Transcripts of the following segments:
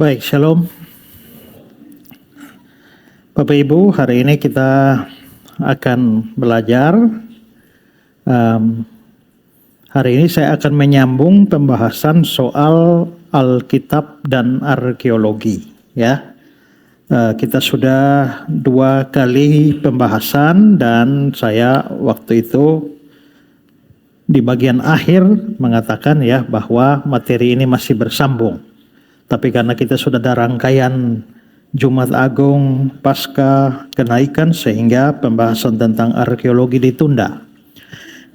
Baik, shalom. Bapak Ibu, hari ini kita akan belajar. Hari ini saya akan menyambung pembahasan soal Alkitab dan arkeologi. Ya, kita sudah 2 kali pembahasan dan saya waktu itu di bagian akhir mengatakan ya bahwa materi ini masih bersambung. Tapi karena kita sudah ada rangkaian Jumat Agung Pasca Kenaikan sehingga pembahasan tentang arkeologi ditunda.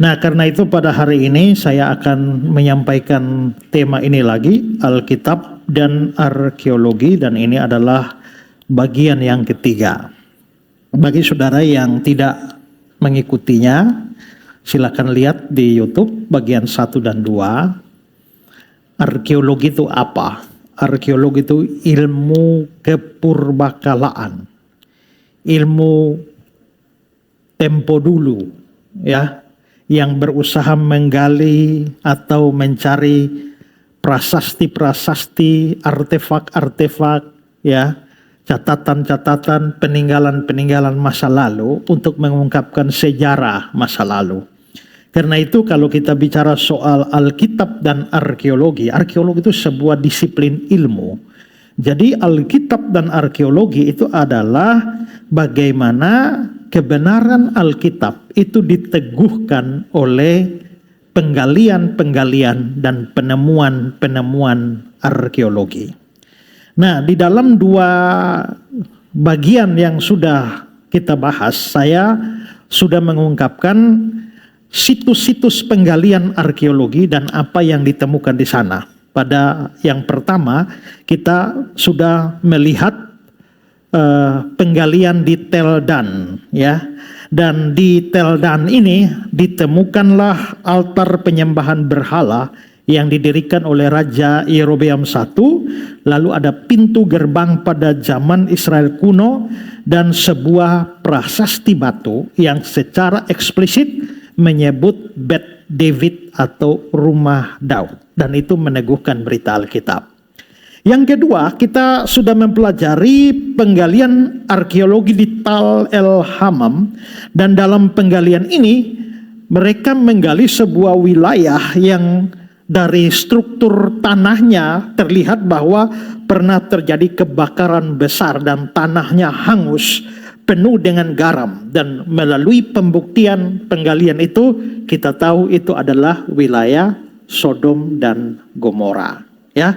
Nah, karena itu pada hari ini saya akan menyampaikan tema ini lagi, Alkitab dan arkeologi, dan ini adalah bagian yang ketiga. Bagi saudara yang tidak mengikutinya, silakan lihat di YouTube bagian 1 dan 2. Arkeologi itu apa? Arkeologi itu ilmu kepurbakalaan, ilmu tempo dulu, ya, yang berusaha menggali atau mencari prasasti-prasasti, artefak-artefak, ya, catatan-catatan, peninggalan-peninggalan masa lalu untuk mengungkapkan sejarah masa lalu. Karena itu kalau kita bicara soal Alkitab dan arkeologi, arkeologi itu sebuah disiplin ilmu. Jadi Alkitab dan arkeologi itu adalah bagaimana kebenaran Alkitab itu diteguhkan oleh penggalian-penggalian dan penemuan-penemuan arkeologi. Nah, di dalam 2 bagian yang sudah kita bahas, saya sudah mengungkapkan situs-situs penggalian arkeologi dan apa yang ditemukan di sana. Pada yang pertama, kita sudah melihat penggalian di Tel Dan, ya. Dan di Tel Dan ini ditemukanlah altar penyembahan berhala yang didirikan oleh Raja Yerobeam I, lalu ada pintu gerbang pada zaman Israel kuno dan sebuah prasasti batu yang secara eksplisit menyebut Bet David atau rumah Daud, dan itu meneguhkan berita Alkitab. Yang kedua, kita sudah mempelajari penggalian arkeologi di Tal El Hammam, dan dalam penggalian ini mereka menggali sebuah wilayah yang dari struktur tanahnya terlihat bahwa pernah terjadi kebakaran besar dan tanahnya hangus penuh dengan garam, dan melalui pembuktian penggalian itu kita tahu itu adalah wilayah Sodom dan Gomora, ya.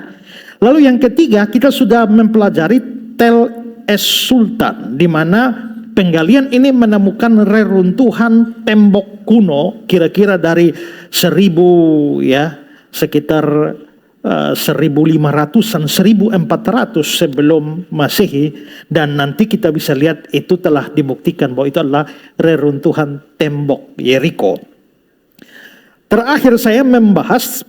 Lalu yang ketiga, kita sudah mempelajari Tel Es Sultan, di mana penggalian ini menemukan reruntuhan tembok kuno kira-kira dari 1000, ya, sekitar 1500-an, 1400 sebelum Masehi, dan nanti kita bisa lihat itu telah dibuktikan bahwa itu adalah reruntuhan tembok Yeriko. Terakhir saya membahas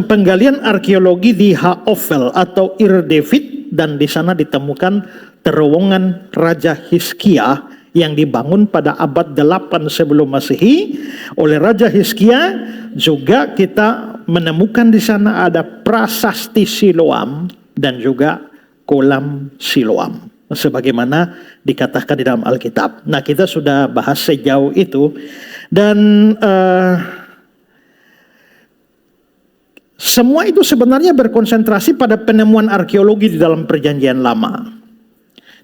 penggalian arkeologi di Haofel atau Ir David, dan di sana ditemukan terowongan Raja Hizkia yang dibangun pada abad 8 sebelum Masehi oleh Raja Hizkia. Juga kita menemukan di sana ada prasasti Siloam dan juga kolam Siloam, sebagaimana dikatakan di dalam Alkitab. Nah, kita sudah bahas sejauh itu, dan semua itu sebenarnya berkonsentrasi pada penemuan arkeologi di dalam Perjanjian Lama.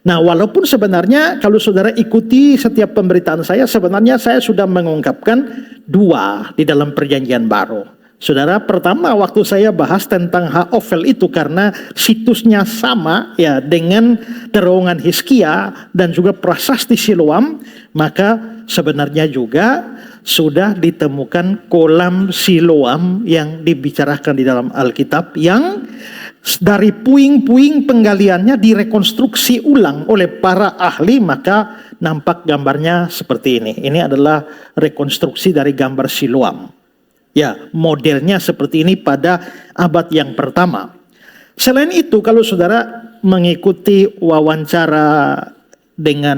Nah, walaupun sebenarnya kalau saudara ikuti setiap pemberitaan saya, sebenarnya saya sudah mengungkapkan 2 di dalam Perjanjian Baru. Saudara, pertama waktu saya bahas tentang Haofel itu karena situsnya sama ya dengan terowongan Hizkia dan juga prasasti Siloam, maka sebenarnya juga sudah ditemukan kolam Siloam yang dibicarakan di dalam Alkitab, yang dari puing-puing penggaliannya direkonstruksi ulang oleh para ahli, maka nampak gambarnya seperti ini. Ini adalah rekonstruksi dari gambar Siloam. Ya, modelnya seperti ini pada abad yang pertama. Selain itu, kalau saudara mengikuti wawancara dengan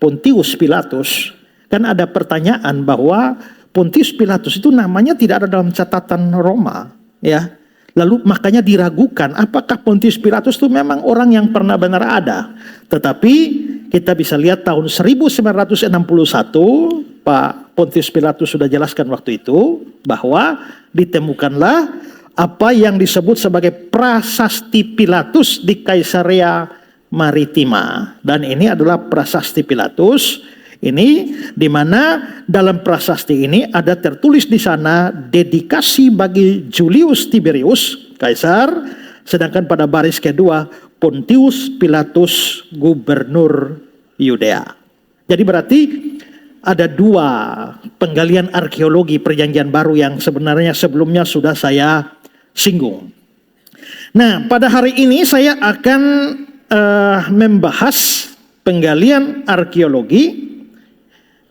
Pontius Pilatus, kan ada pertanyaan bahwa Pontius Pilatus itu namanya tidak ada dalam catatan Roma, ya. Lalu makanya diragukan apakah Pontius Pilatus itu memang orang yang pernah benar ada. Tetapi kita bisa lihat tahun 1961 Pak Pontius Pilatus sudah jelaskan waktu itu bahwa ditemukanlah apa yang disebut sebagai prasasti Pilatus di Kaisarea Maritima. Dan ini adalah prasasti Pilatus. Ini di mana dalam prasasti ini ada tertulis di sana dedikasi bagi Julius Tiberius Kaisar, sedangkan pada baris kedua Pontius Pilatus Gubernur Yudea. Jadi berarti ada dua penggalian arkeologi Perjanjian Baru yang sebenarnya sebelumnya sudah saya singgung. Nah, pada hari ini saya akan membahas penggalian arkeologi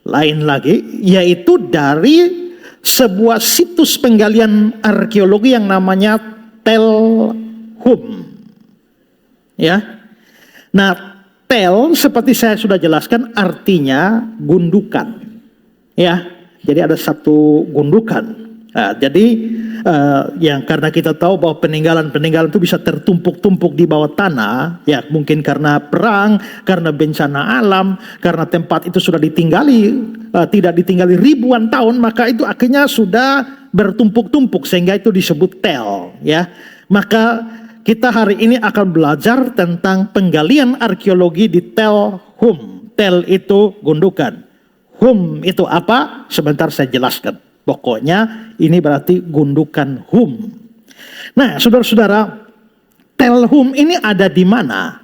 lain lagi, yaitu dari sebuah situs penggalian arkeologi yang namanya Telhum. Ya. Nah, tel seperti saya sudah jelaskan artinya gundukan. Ya. Jadi ada satu gundukan. Nah, jadi yang karena kita tahu bahwa peninggalan-peninggalan itu bisa tertumpuk-tumpuk di bawah tanah, ya mungkin karena perang, karena bencana alam, karena tempat itu sudah ditinggali, tidak ditinggali ribuan tahun, maka itu akhirnya sudah bertumpuk-tumpuk sehingga itu disebut tel, ya. Maka kita hari ini akan belajar tentang penggalian arkeologi di Telhum. Tel itu gundukan. Hum itu apa? Sebentar saya jelaskan. Pokoknya ini berarti gundukan Hum. Nah, saudara-saudara, Telhum ini ada di mana?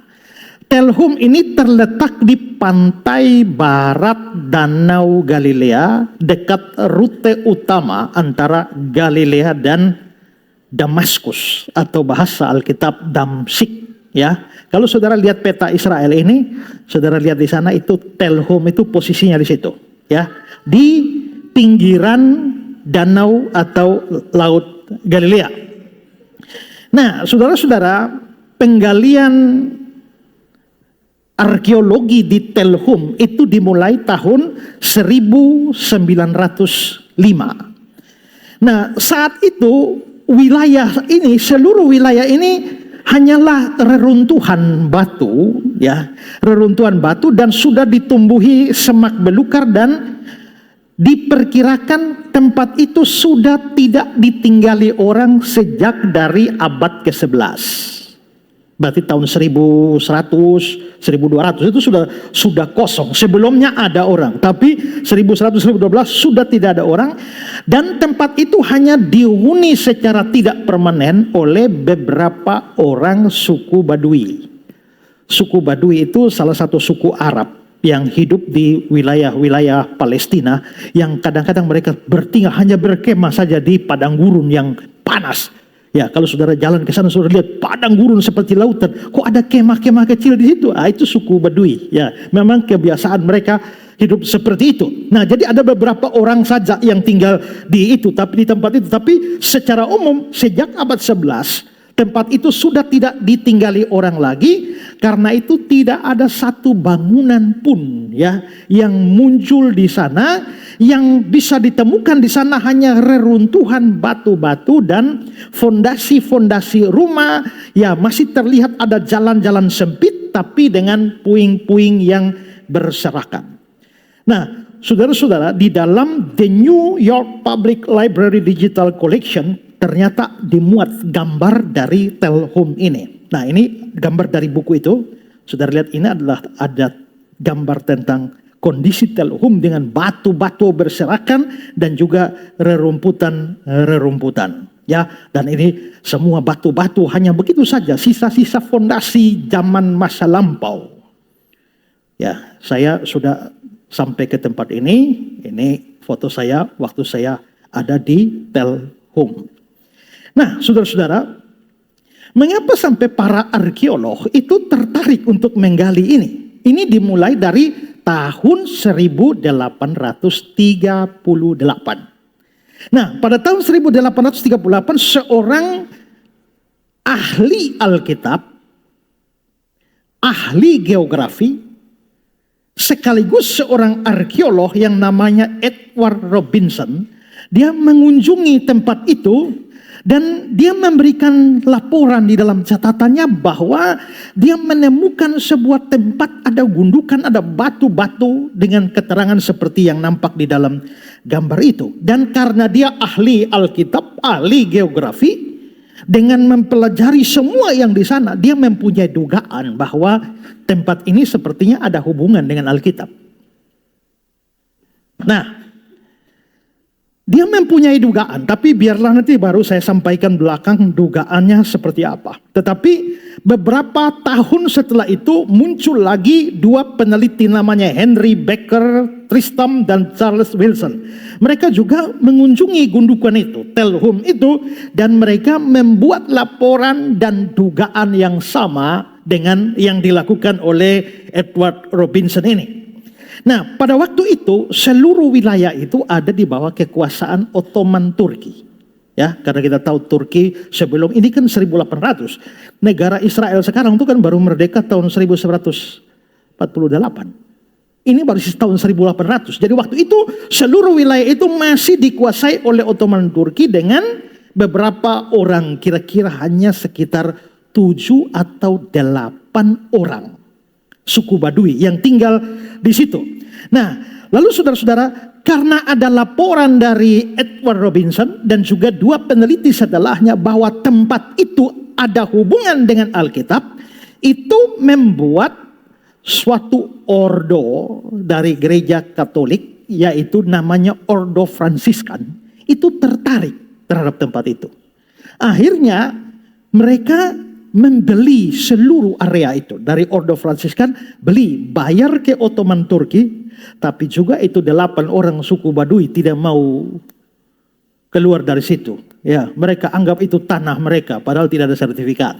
Telhum ini terletak di pantai barat Danau Galilea, dekat rute utama antara Galilea dan Damaskus atau bahasa Alkitab Damsyik. Ya, kalau saudara lihat peta Israel ini, saudara lihat di sana itu Telhum itu posisinya di situ. Ya, di pinggiran danau atau laut Galilea. Nah, saudara-saudara, penggalian arkeologi di Telhum itu dimulai tahun 1905. Nah, saat itu wilayah ini, seluruh wilayah ini hanyalah reruntuhan batu, ya, reruntuhan batu dan sudah ditumbuhi semak belukar dan diperkirakan tempat itu sudah tidak ditinggali orang sejak dari abad ke-11. Berarti tahun 1100, 1200 itu sudah kosong. Sebelumnya ada orang, tapi 1100, 1200 sudah tidak ada orang. Dan tempat itu hanya dihuni secara tidak permanen oleh beberapa orang suku Badui. Suku Badui itu salah satu suku Arab yang hidup di wilayah-wilayah Palestina, yang kadang-kadang mereka bertinggal hanya berkemah saja di padang gurun yang panas. Ya, kalau saudara jalan ke sana saudara lihat padang gurun seperti lautan, kok ada kemah-kemah kecil di situ? Itu suku Badui. Ya, memang kebiasaan mereka hidup seperti itu. Nah, jadi ada beberapa orang saja yang tinggal di tempat itu, tapi secara umum sejak abad 11 tempat itu sudah tidak ditinggali orang lagi, karena itu tidak ada satu bangunan pun ya yang muncul di sana. Yang bisa ditemukan di sana hanya reruntuhan batu-batu dan fondasi-fondasi rumah. Ya, masih terlihat ada jalan-jalan sempit tapi dengan puing-puing yang berserakan. Nah, saudara-saudara, di dalam The New York Public Library Digital Collection ternyata dimuat gambar dari Telhum ini. Nah, ini gambar dari buku itu. Saudara lihat, ini adalah ada gambar tentang kondisi Telhum dengan batu-batu berserakan dan juga rerumputan. Ya, dan ini semua batu-batu hanya begitu saja, sisa-sisa fondasi zaman masa lampau. Ya, saya sudah sampai ke tempat ini. Ini foto saya waktu saya ada di Telhum. Nah, saudara-saudara, mengapa sampai para arkeolog itu tertarik untuk menggali ini? Ini dimulai dari tahun 1838. Nah, pada tahun 1838 seorang ahli Alkitab, ahli geografi, sekaligus seorang arkeolog yang namanya Edward Robinson, Dia mengunjungi tempat itu dan dia memberikan laporan di dalam catatannya bahwa dia menemukan sebuah tempat, ada gundukan, ada batu-batu dengan keterangan seperti yang nampak di dalam gambar itu. Dan karena dia ahli Alkitab, ahli geografi, dengan mempelajari semua yang di sana, dia mempunyai dugaan bahwa tempat ini sepertinya ada hubungan dengan Alkitab. Nah, dia mempunyai dugaan, tapi biarlah nanti baru saya sampaikan belakang dugaannya seperti apa. Tetapi beberapa tahun setelah itu muncul lagi dua peneliti namanya Henry Becker Tristram dan Charles Wilson. Mereka juga mengunjungi gundukan itu, Telhum itu, dan mereka membuat laporan dan dugaan yang sama dengan yang dilakukan oleh Edward Robinson ini. Nah, pada waktu itu seluruh wilayah itu ada di bawah kekuasaan Ottoman Turki. Ya, karena kita tahu Turki sebelum ini kan 1800. Negara Israel sekarang itu kan baru merdeka tahun 1948. Ini baru tahun 1800. Jadi waktu itu seluruh wilayah itu masih dikuasai oleh Ottoman Turki dengan beberapa orang, kira-kira hanya sekitar 7 atau 8 orang suku Badui yang tinggal di situ. Nah, lalu saudara-saudara, karena ada laporan dari Edward Robinson dan juga dua peneliti setelahnya bahwa tempat itu ada hubungan dengan Alkitab, itu membuat suatu ordo dari gereja Katolik, yaitu namanya Ordo Fransiskan, itu tertarik terhadap tempat itu. Akhirnya mereka membeli seluruh area itu dari Ordo Fransiskan, bayar ke Ottoman Turki, tapi juga itu 8 orang suku Badui tidak mau keluar dari situ. Ya, mereka anggap itu tanah mereka, padahal tidak ada sertifikat.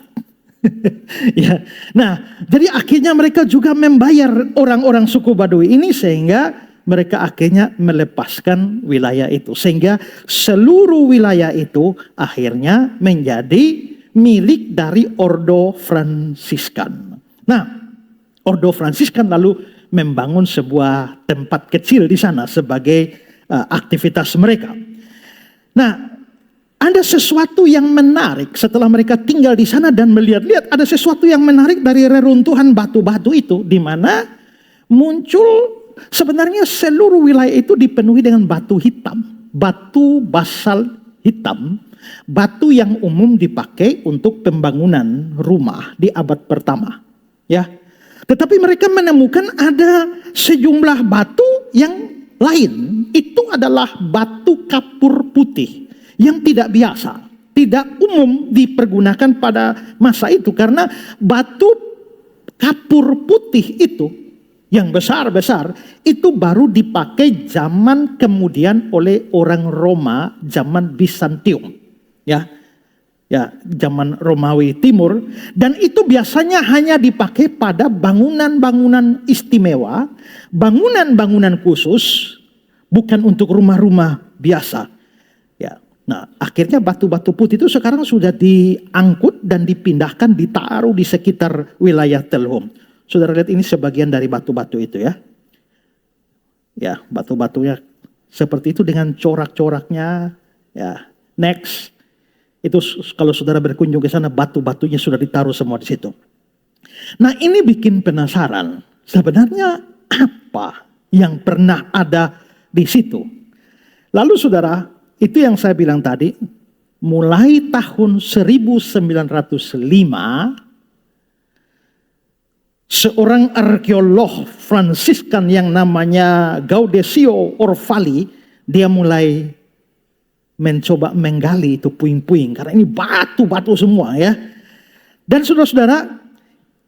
Ya, nah, jadi akhirnya mereka juga membayar orang-orang suku Badui ini sehingga mereka akhirnya melepaskan wilayah itu, sehingga seluruh wilayah itu akhirnya menjadi milik dari Ordo Fransiskan. Nah, Ordo Fransiskan lalu membangun sebuah tempat kecil di sana sebagai aktivitas mereka. Nah, ada sesuatu yang menarik setelah mereka tinggal di sana dan melihat-lihat, ada sesuatu yang menarik dari reruntuhan batu-batu itu, di mana muncul sebenarnya seluruh wilayah itu dipenuhi dengan batu hitam, batu basalt hitam. Batu yang umum dipakai untuk pembangunan rumah di abad pertama, ya. Tetapi mereka menemukan ada sejumlah batu yang lain. Itu adalah batu kapur putih yang tidak biasa, tidak umum dipergunakan pada masa itu, karena batu kapur putih itu yang besar-besar itu baru dipakai zaman kemudian oleh orang Roma, zaman Bizantium. Ya, zaman Romawi Timur, dan itu biasanya hanya dipakai pada bangunan-bangunan istimewa, bangunan-bangunan khusus, bukan untuk rumah-rumah biasa. Ya, nah akhirnya batu-batu putih itu sekarang sudah diangkut dan dipindahkan, ditaruh di sekitar wilayah Telhum. Saudara lihat ini sebagian dari batu-batu itu ya. Ya, batu-batunya seperti itu dengan corak-coraknya. Ya, next. Itu kalau saudara berkunjung ke sana, batu-batunya sudah ditaruh semua di situ. Nah, ini bikin penasaran. Sebenarnya apa yang pernah ada di situ? Lalu saudara, itu yang saya bilang tadi, mulai tahun 1905, seorang arkeolog Fransiskan yang namanya Gaudenzio Orfali, dia mulai mencoba menggali itu puing-puing, karena ini batu-batu semua ya. Dan saudara-saudara,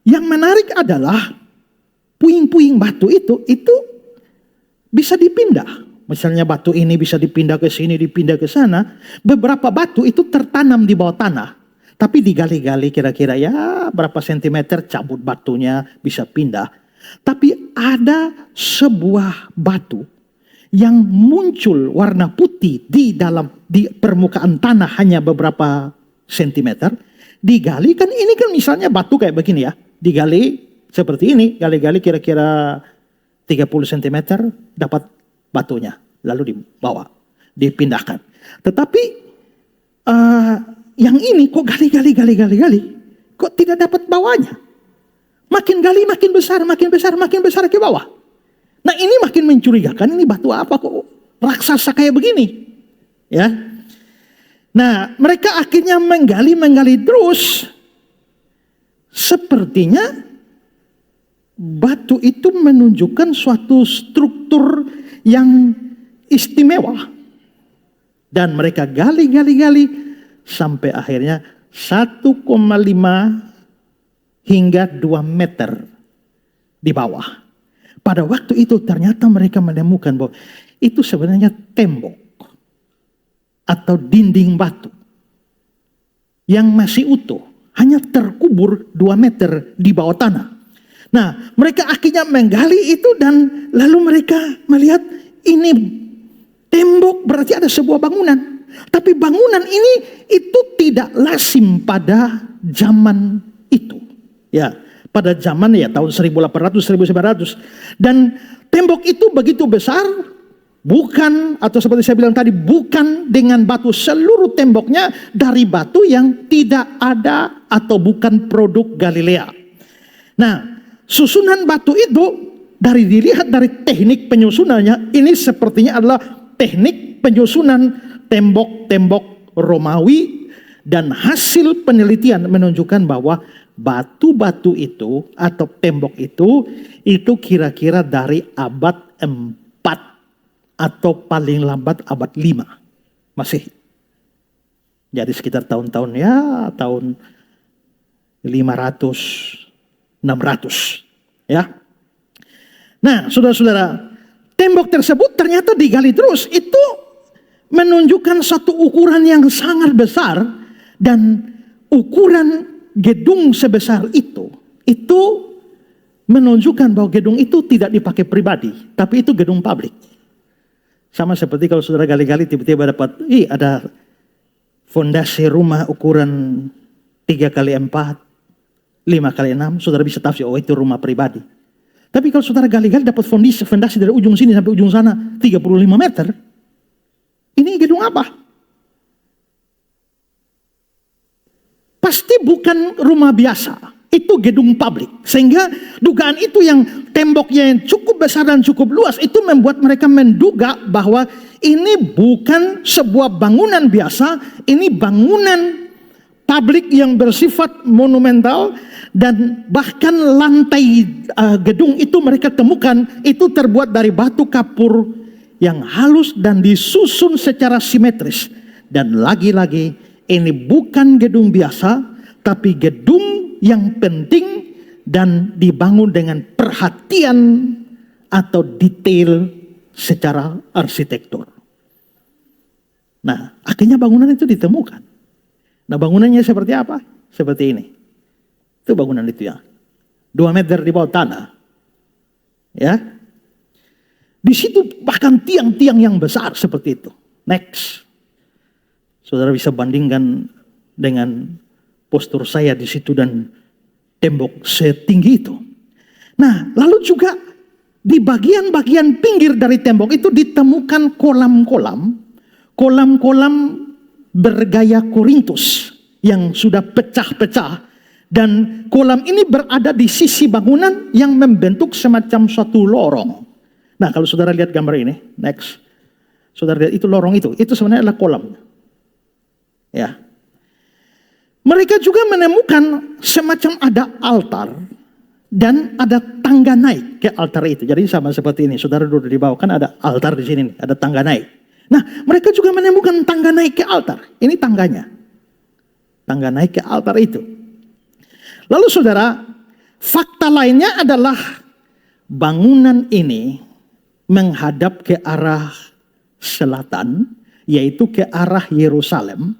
yang menarik adalah puing-puing batu itu bisa dipindah. Misalnya batu ini bisa dipindah ke sini, dipindah ke sana. Beberapa batu itu tertanam di bawah tanah, tapi digali-gali kira-kira ya berapa sentimeter, cabut batunya bisa pindah. Tapi ada sebuah batu yang muncul warna putih di permukaan tanah hanya beberapa sentimeter, digali, kan ini kan misalnya batu kayak begini ya, digali seperti ini, gali-gali kira-kira 30 cm dapat batunya, lalu dibawa. dipindahkan. Tetapi yang ini kok gali, kok tidak dapat bawahnya. Makin gali makin besar ke bawah. Nah ini makin mencurigakan, ini batu apa kok raksasa kayak begini. Ya. Nah mereka akhirnya menggali terus. Sepertinya batu itu menunjukkan suatu struktur yang istimewa. Dan mereka gali sampai akhirnya 1,5 hingga 2 meter di bawah. Pada waktu itu ternyata mereka menemukan bahwa itu sebenarnya tembok atau dinding batu yang masih utuh, hanya terkubur 2 meter di bawah tanah. Nah, mereka akhirnya menggali itu dan lalu mereka melihat ini tembok, berarti ada sebuah bangunan. Tapi bangunan ini itu tidak lazim pada zaman itu. Ya, pada zaman ya tahun 1800, 1900. Dan tembok itu begitu besar, bukan, atau seperti saya bilang tadi, bukan dengan batu. Seluruh temboknya dari batu yang tidak ada atau bukan produk Galilea. Nah, susunan batu itu dilihat dari teknik penyusunannya, ini sepertinya adalah teknik penyusunan tembok-tembok Romawi, dan hasil penelitian menunjukkan bahwa batu-batu itu atau tembok itu kira-kira dari abad 4 atau paling lambat abad 5 Masehi. Jadi sekitar tahun-tahun tahun 500 600 ya. Nah, saudara-saudara, tembok tersebut ternyata digali terus, itu menunjukkan satu ukuran yang sangat besar, dan ukuran gedung sebesar itu menunjukkan bahwa gedung itu tidak dipakai pribadi, tapi itu gedung publik. Sama seperti kalau saudara gali-gali tiba-tiba dapat, ada fondasi rumah ukuran 3x4, 5x6, saudara bisa tafsir, oh itu rumah pribadi. Tapi kalau saudara gali-gali dapat fondasi dari ujung sini sampai ujung sana 35 meter, ini gedung apa? Pasti bukan rumah biasa, itu gedung publik. Sehingga dugaan itu, yang temboknya yang cukup besar dan cukup luas, itu membuat mereka menduga bahwa ini bukan sebuah bangunan biasa, ini bangunan publik yang bersifat monumental. Dan bahkan lantai gedung itu mereka temukan itu terbuat dari batu kapur yang halus dan disusun secara simetris. Dan lagi-lagi ini bukan gedung biasa, tapi gedung yang penting dan dibangun dengan perhatian atau detail secara arsitektur. Nah, akhirnya bangunan itu ditemukan. Nah, bangunannya seperti apa? Seperti ini. Itu bangunan itu ya. 2 meter di bawah tanah. Ya. Di situ bahkan tiang-tiang yang besar seperti itu. Next. Saudara bisa bandingkan dengan postur saya di situ dan tembok setinggi itu. Nah, lalu juga di bagian-bagian pinggir dari tembok itu ditemukan kolam-kolam bergaya Korintus yang sudah pecah-pecah. Dan kolam ini berada di sisi bangunan yang membentuk semacam suatu lorong. Nah, kalau saudara lihat gambar ini, next. Saudara lihat itu lorong itu sebenarnya adalah kolam. Ya. Mereka juga menemukan semacam ada altar dan ada tangga naik ke altar itu. Jadi sama seperti ini, saudara duduk di bawah, kan ada altar di sini, ada tangga naik. Nah, mereka juga menemukan tangga naik ke altar. Ini tangganya. Tangga naik ke altar itu. Lalu saudara, fakta lainnya adalah bangunan ini menghadap ke arah selatan, yaitu ke arah Yerusalem,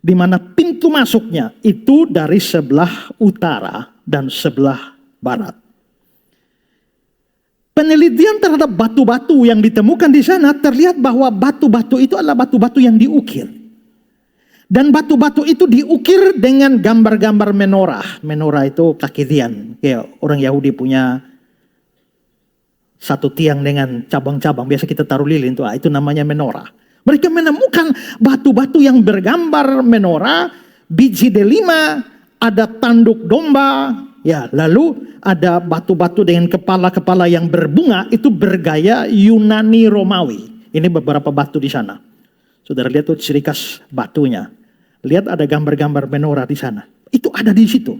di mana pintu masuknya itu dari sebelah utara dan sebelah barat. Penelitian terhadap batu-batu yang ditemukan di sana terlihat bahwa batu-batu itu adalah batu-batu yang diukir. Dan batu-batu itu diukir dengan gambar-gambar menorah. Menorah itu kaki tiang. Kayak orang Yahudi punya satu tiang dengan cabang-cabang. Biasa kita taruh lilin itu namanya menorah. Mereka menemukan batu-batu yang bergambar menorah, biji delima, ada tanduk domba, ya, lalu ada batu-batu dengan kepala-kepala yang berbunga, itu bergaya Yunani Romawi. Ini beberapa batu di sana. Saudara lihat tuh ciri khas batunya. Lihat ada gambar-gambar menorah di sana. Itu ada di situ.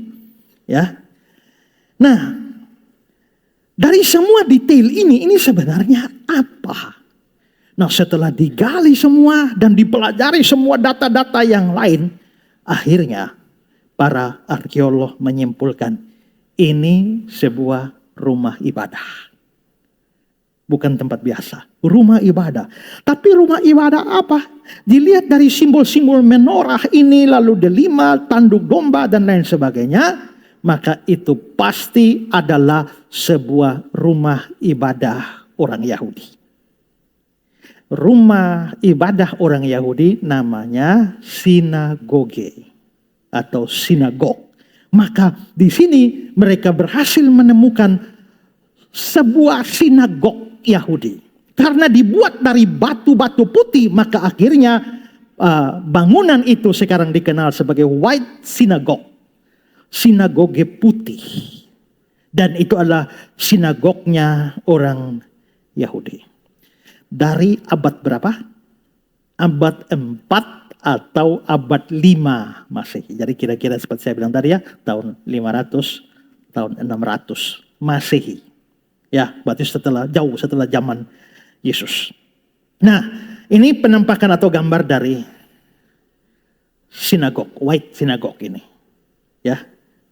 Ya. Nah, dari semua detail ini sebenarnya apa? Nah, setelah digali semua dan dipelajari semua data-data yang lain, akhirnya para arkeolog menyimpulkan ini sebuah rumah ibadah. Bukan tempat biasa, rumah ibadah. Tapi rumah ibadah apa? Dilihat dari simbol-simbol menorah ini, lalu delima, tanduk domba, dan lain sebagainya, maka itu pasti adalah sebuah rumah ibadah orang Yahudi. Rumah ibadah orang Yahudi namanya sinagoge atau sinagog. Maka di sini mereka berhasil menemukan sebuah sinagog Yahudi. Karena dibuat dari batu-batu putih, maka akhirnya bangunan itu sekarang dikenal sebagai White Synagogue. Sinagoge putih. Dan itu adalah sinagognya orang Yahudi. Dari abad berapa? Abad 4 atau abad 5 Masehi. Jadi kira-kira seperti saya bilang tadi ya, tahun 500, tahun 600 Masehi. Ya, berarti jauh setelah zaman Yesus. Nah, ini penampakan atau gambar dari sinagog, White Synagogue ini. Ya,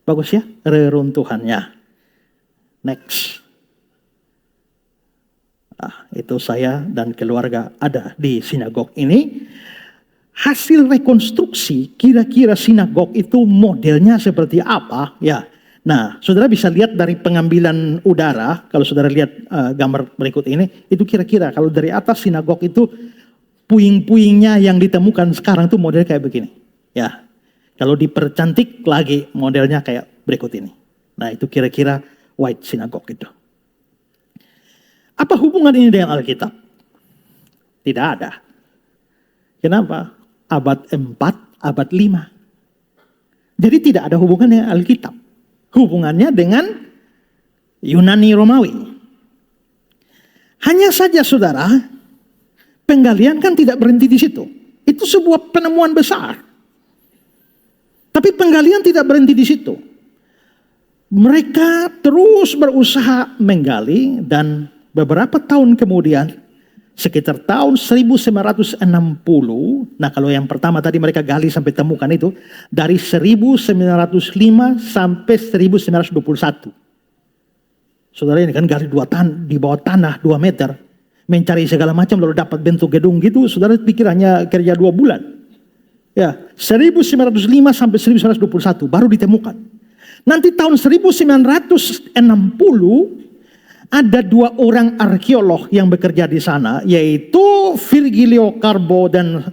bagus ya, reruntuhannya. Next. Itu saya dan keluarga ada di sinagog ini. Hasil rekonstruksi kira-kira sinagog itu modelnya seperti apa? Ya. Nah, saudara bisa lihat dari pengambilan udara. Kalau saudara lihat gambar berikut ini, itu kira-kira kalau dari atas sinagog itu puing-puingnya yang ditemukan sekarang itu model kayak begini. Ya, kalau dipercantik lagi modelnya kayak berikut ini. Nah, itu kira-kira White Synagogue itu. Apa hubungan ini dengan Alkitab? Tidak ada. Kenapa? Abad 4, abad 5. Jadi tidak ada hubungan dengan Alkitab. Hubungannya dengan Yunani Romawi. Hanya saja saudara, penggalian kan tidak berhenti di situ. Itu sebuah penemuan besar. Tapi penggalian tidak berhenti di situ. Mereka terus berusaha menggali dan beberapa tahun kemudian, sekitar tahun 1960, nah kalau yang pertama tadi mereka gali sampai temukan itu, dari 1905 sampai 1921. Saudara ini kan gali di bawah tanah 2 meter, mencari segala macam lalu dapat bentuk gedung gitu, saudara pikir hanya kerja 2 bulan. Ya, 1905 sampai 1921 baru ditemukan. Nanti tahun 1960 ada 2 orang arkeolog yang bekerja di sana, yaitu Virgilio Carbo dan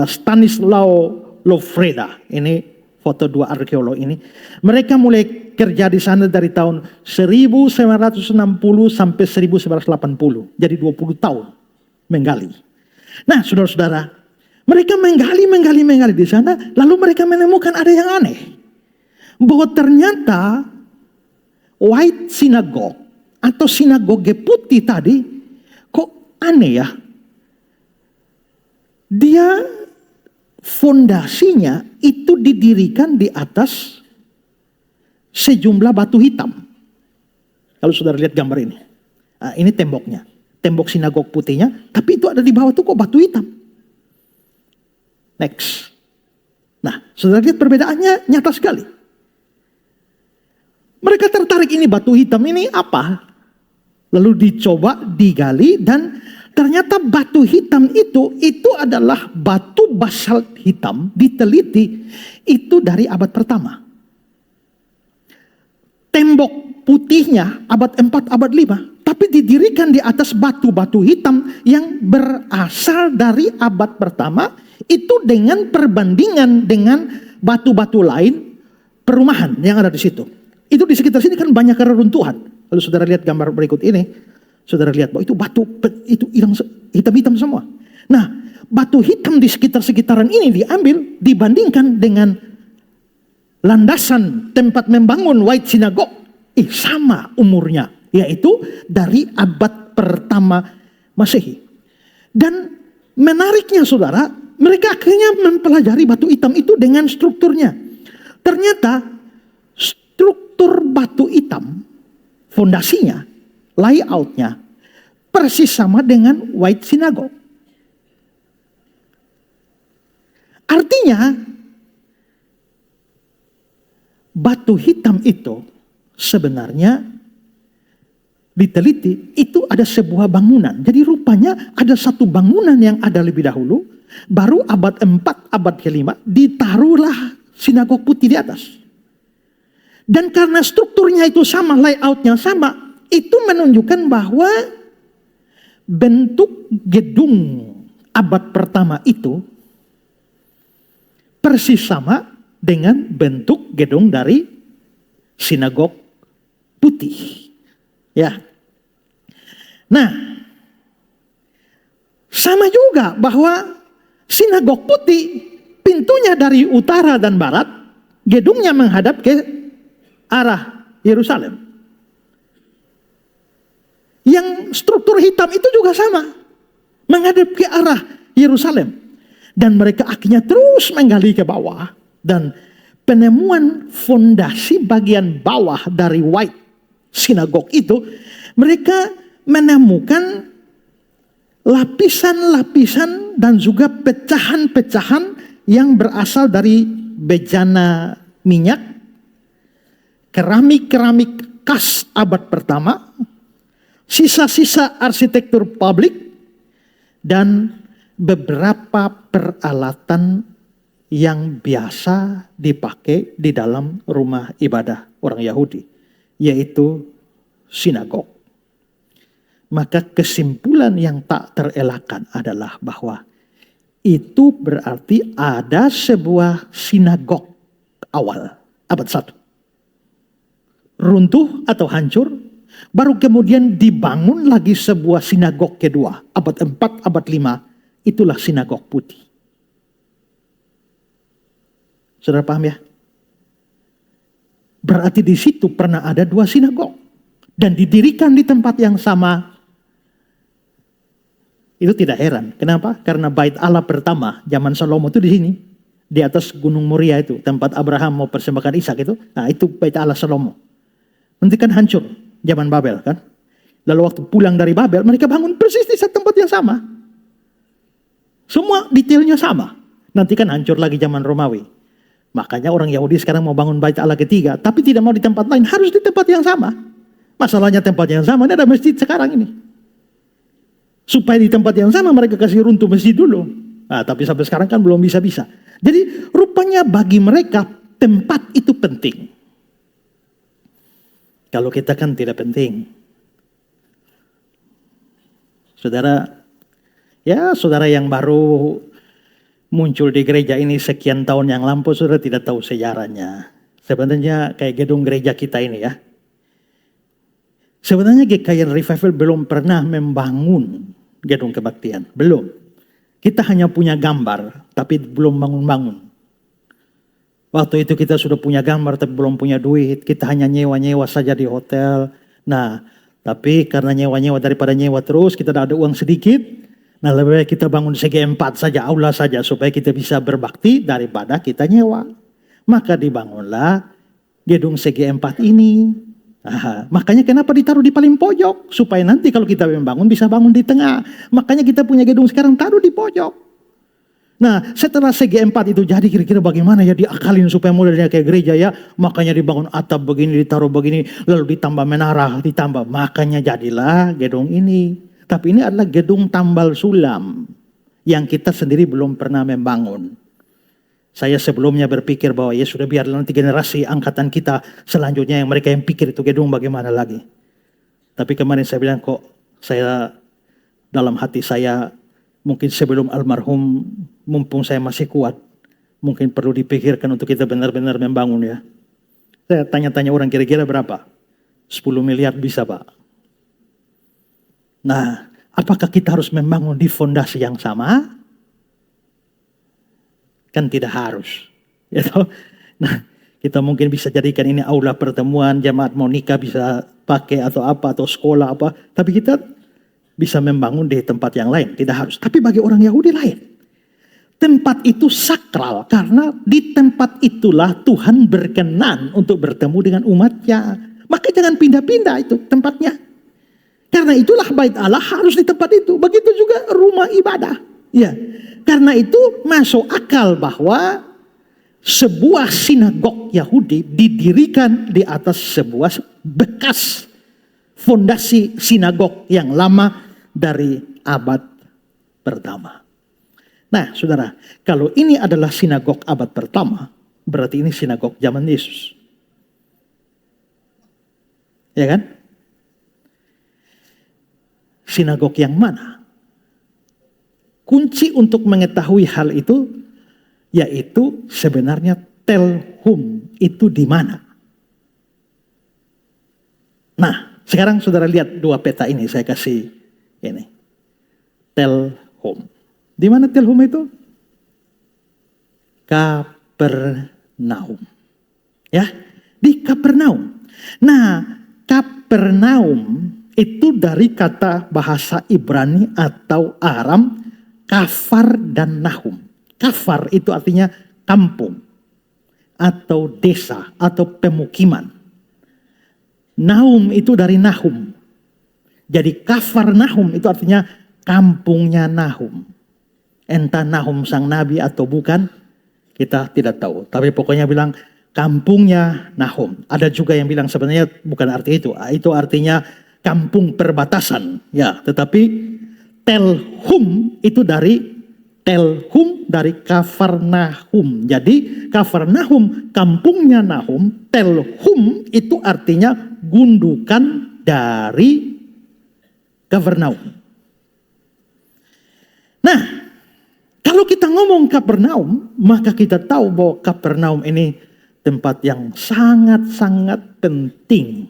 Stanislao Lofreda. Ini foto 2 arkeolog ini. Mereka mulai kerja di sana dari tahun 1960 sampai 1980. Jadi 20 tahun menggali. Nah, saudara-saudara, mereka menggali di sana, lalu mereka menemukan ada yang aneh. Bahwa ternyata White Synagogue atau sinagoge putih tadi, kok aneh ya? Dia fondasinya itu didirikan di atas sejumlah batu hitam. Kalau saudara lihat gambar ini. Nah, ini temboknya. Tembok sinagog putihnya, tapi itu ada di bawah tuh kok batu hitam. Next. Nah, saudara lihat perbedaannya nyata sekali. Mereka tertarik ini batu hitam ini apa? Lalu dicoba digali dan ternyata batu hitam itu adalah batu basalt hitam, diteliti itu dari abad pertama. Tembok putihnya abad 4, abad 5, tapi didirikan di atas batu-batu hitam yang berasal dari abad pertama, itu dengan perbandingan dengan batu-batu lain perumahan yang ada di situ. Itu di sekitar sini kan banyak reruntuhan. Kalau saudara lihat gambar berikut ini, saudara lihat bahwa itu batu itu hitam-hitam semua. Nah, batu hitam di sekitar-sekitaran ini diambil dibandingkan dengan landasan tempat membangun White Synagogue. Sama umurnya, yaitu dari abad pertama Masehi. Dan menariknya saudara, mereka akhirnya mempelajari batu hitam itu dengan strukturnya. Ternyata struktur batu hitam, fondasinya, layoutnya, persis sama dengan White Synagogue. Artinya, batu hitam itu sebenarnya diteliti, itu ada sebuah bangunan. Jadi rupanya ada satu bangunan yang ada lebih dahulu, baru abad 4, abad ke-5, ditaruhlah sinagog putih di atas. Dan karena strukturnya itu sama, layoutnya sama, itu menunjukkan bahwa bentuk gedung abad pertama itu persis sama dengan bentuk gedung dari sinagog putih. Ya. Nah, sama juga bahwa sinagog putih pintunya dari utara dan barat, gedungnya menghadap ke arah Yerusalem. Yang struktur hitam itu juga sama, menghadap ke arah Yerusalem. Dan mereka akhirnya terus menggali ke bawah, dan penemuan fondasi bagian bawah dari White Synagogue itu, mereka menemukan lapisan-lapisan dan juga pecahan-pecahan yang berasal dari bejana minyak, keramik-keramik khas abad pertama, sisa-sisa arsitektur publik, dan beberapa peralatan yang biasa dipakai di dalam rumah ibadah orang Yahudi, yaitu sinagog. Maka kesimpulan yang tak terelakkan adalah bahwa itu berarti ada sebuah sinagog awal, abad 1. Runtuh atau hancur, baru kemudian dibangun lagi sebuah sinagog kedua, abad 4, abad 5, itulah sinagog putih. Saudara paham ya? Berarti di situ pernah ada 2 sinagog dan didirikan di tempat yang sama. Itu tidak heran. Kenapa? Karena bait Allah pertama zaman Salomo itu di sini, di atas Gunung Moria itu, tempat Abraham mau persembahkan Ishak itu. Nah, itu bait Allah Salomo. Nanti kan hancur zaman Babel kan. Lalu waktu pulang dari Babel, mereka bangun persis di tempat yang sama. Semua detailnya sama. Nanti kan hancur lagi zaman Romawi. Makanya orang Yahudi sekarang mau bangun bait Allah ketiga, tapi tidak mau di tempat lain, harus di tempat yang sama. Masalahnya tempat yang sama, ini ada masjid sekarang ini. Supaya di tempat yang sama mereka kasih runtuh masjid dulu. Nah, tapi sampai sekarang kan belum bisa-bisa. Jadi rupanya bagi mereka tempat itu penting. Kalau kita kan tidak penting. Saudara, ya saudara yang baru muncul di gereja ini sekian tahun yang lampau, saudara tidak tahu sejarahnya. Sebenarnya kayak gedung gereja kita ini ya. Sebenarnya GKY Revival belum pernah membangun gedung kebaktian. Belum. Kita hanya punya gambar, tapi belum bangun-bangun. Waktu itu kita sudah punya gambar, tapi belum punya duit. Kita hanya nyewa-nyewa saja di hotel. Nah, tapi karena nyewa-nyewa daripada nyewa terus, kita ada uang sedikit. Nah, lebih baik kita bangun SG4 saja, aula saja, supaya kita bisa berbakti daripada kita nyewa. Maka dibangunlah gedung SG4 ini. Nah, makanya kenapa ditaruh di paling pojok? Supaya nanti kalau kita membangun bisa bangun di tengah. Makanya kita punya gedung sekarang taruh di pojok. Nah, setelah SG4 itu jadi, kira-kira bagaimana ya diakalin supaya modelnya kayak gereja ya. Makanya dibangun atap begini, ditaruh begini, lalu ditambah menara, ditambah. Makanya jadilah gedung ini. Tapi ini adalah gedung tambal sulam yang kita sendiri belum pernah membangun. Saya sebelumnya berpikir bahwa ya sudah biarlah nanti generasi angkatan kita selanjutnya yang mereka yang pikir itu gedung bagaimana lagi. Tapi kemarin saya bilang kok saya dalam hati saya mungkin sebelum almarhum, mumpung saya masih kuat, mungkin perlu dipikirkan untuk kita benar-benar membangun ya. Saya tanya-tanya orang kira-kira berapa? 10 miliar bisa Pak. Nah, Apakah kita harus membangun di fondasi yang sama? Kan tidak harus. Ya toh? Nah, kita mungkin bisa jadikan ini aula pertemuan, jemaat mau nikah bisa pakai atau apa, atau sekolah apa. Tapi kita bisa membangun di tempat yang lain, tidak harus. Tapi bagi orang Yahudi lain. Tempat itu sakral karena di tempat itulah Tuhan berkenan untuk bertemu dengan umatnya. Maka jangan pindah-pindah itu tempatnya. Karena itulah bait Allah harus di tempat itu. Begitu juga rumah ibadah. Ya, karena itu masuk akal bahwa sebuah sinagog Yahudi didirikan di atas sebuah bekas fondasi sinagog yang lama dari abad pertama. Nah, saudara, kalau ini adalah sinagog abad pertama, berarti ini sinagog zaman Yesus. Ya kan? Sinagog yang mana? Kunci untuk mengetahui hal itu, yaitu sebenarnya telhum itu di mana. Nah, sekarang saudara lihat dua peta ini, saya kasih ini. Telhum. Di mana telhum itu? Kapernaum. Ya, di Kapernaum. Nah, Kapernaum itu dari kata bahasa Ibrani atau Aram, kafar dan nahum. Kafar itu artinya kampung atau desa atau pemukiman. Naum itu dari Nahum. Jadi kafar Nahum itu artinya kampungnya Nahum. Entah Nahum sang nabi atau bukan, kita tidak tahu. Tapi pokoknya bilang kampungnya Nahum. Ada juga yang bilang sebenarnya bukan arti itu. Itu artinya kampung perbatasan. Ya, tetapi telhum itu dari Kafarnahum. Jadi Kafarnahum kampungnya Nahum. Telhum itu artinya gundukan dari Kafarnaum. Nah, kalau kita ngomong Kapernaum, maka kita tahu bahwa Kapernaum ini tempat yang sangat-sangat penting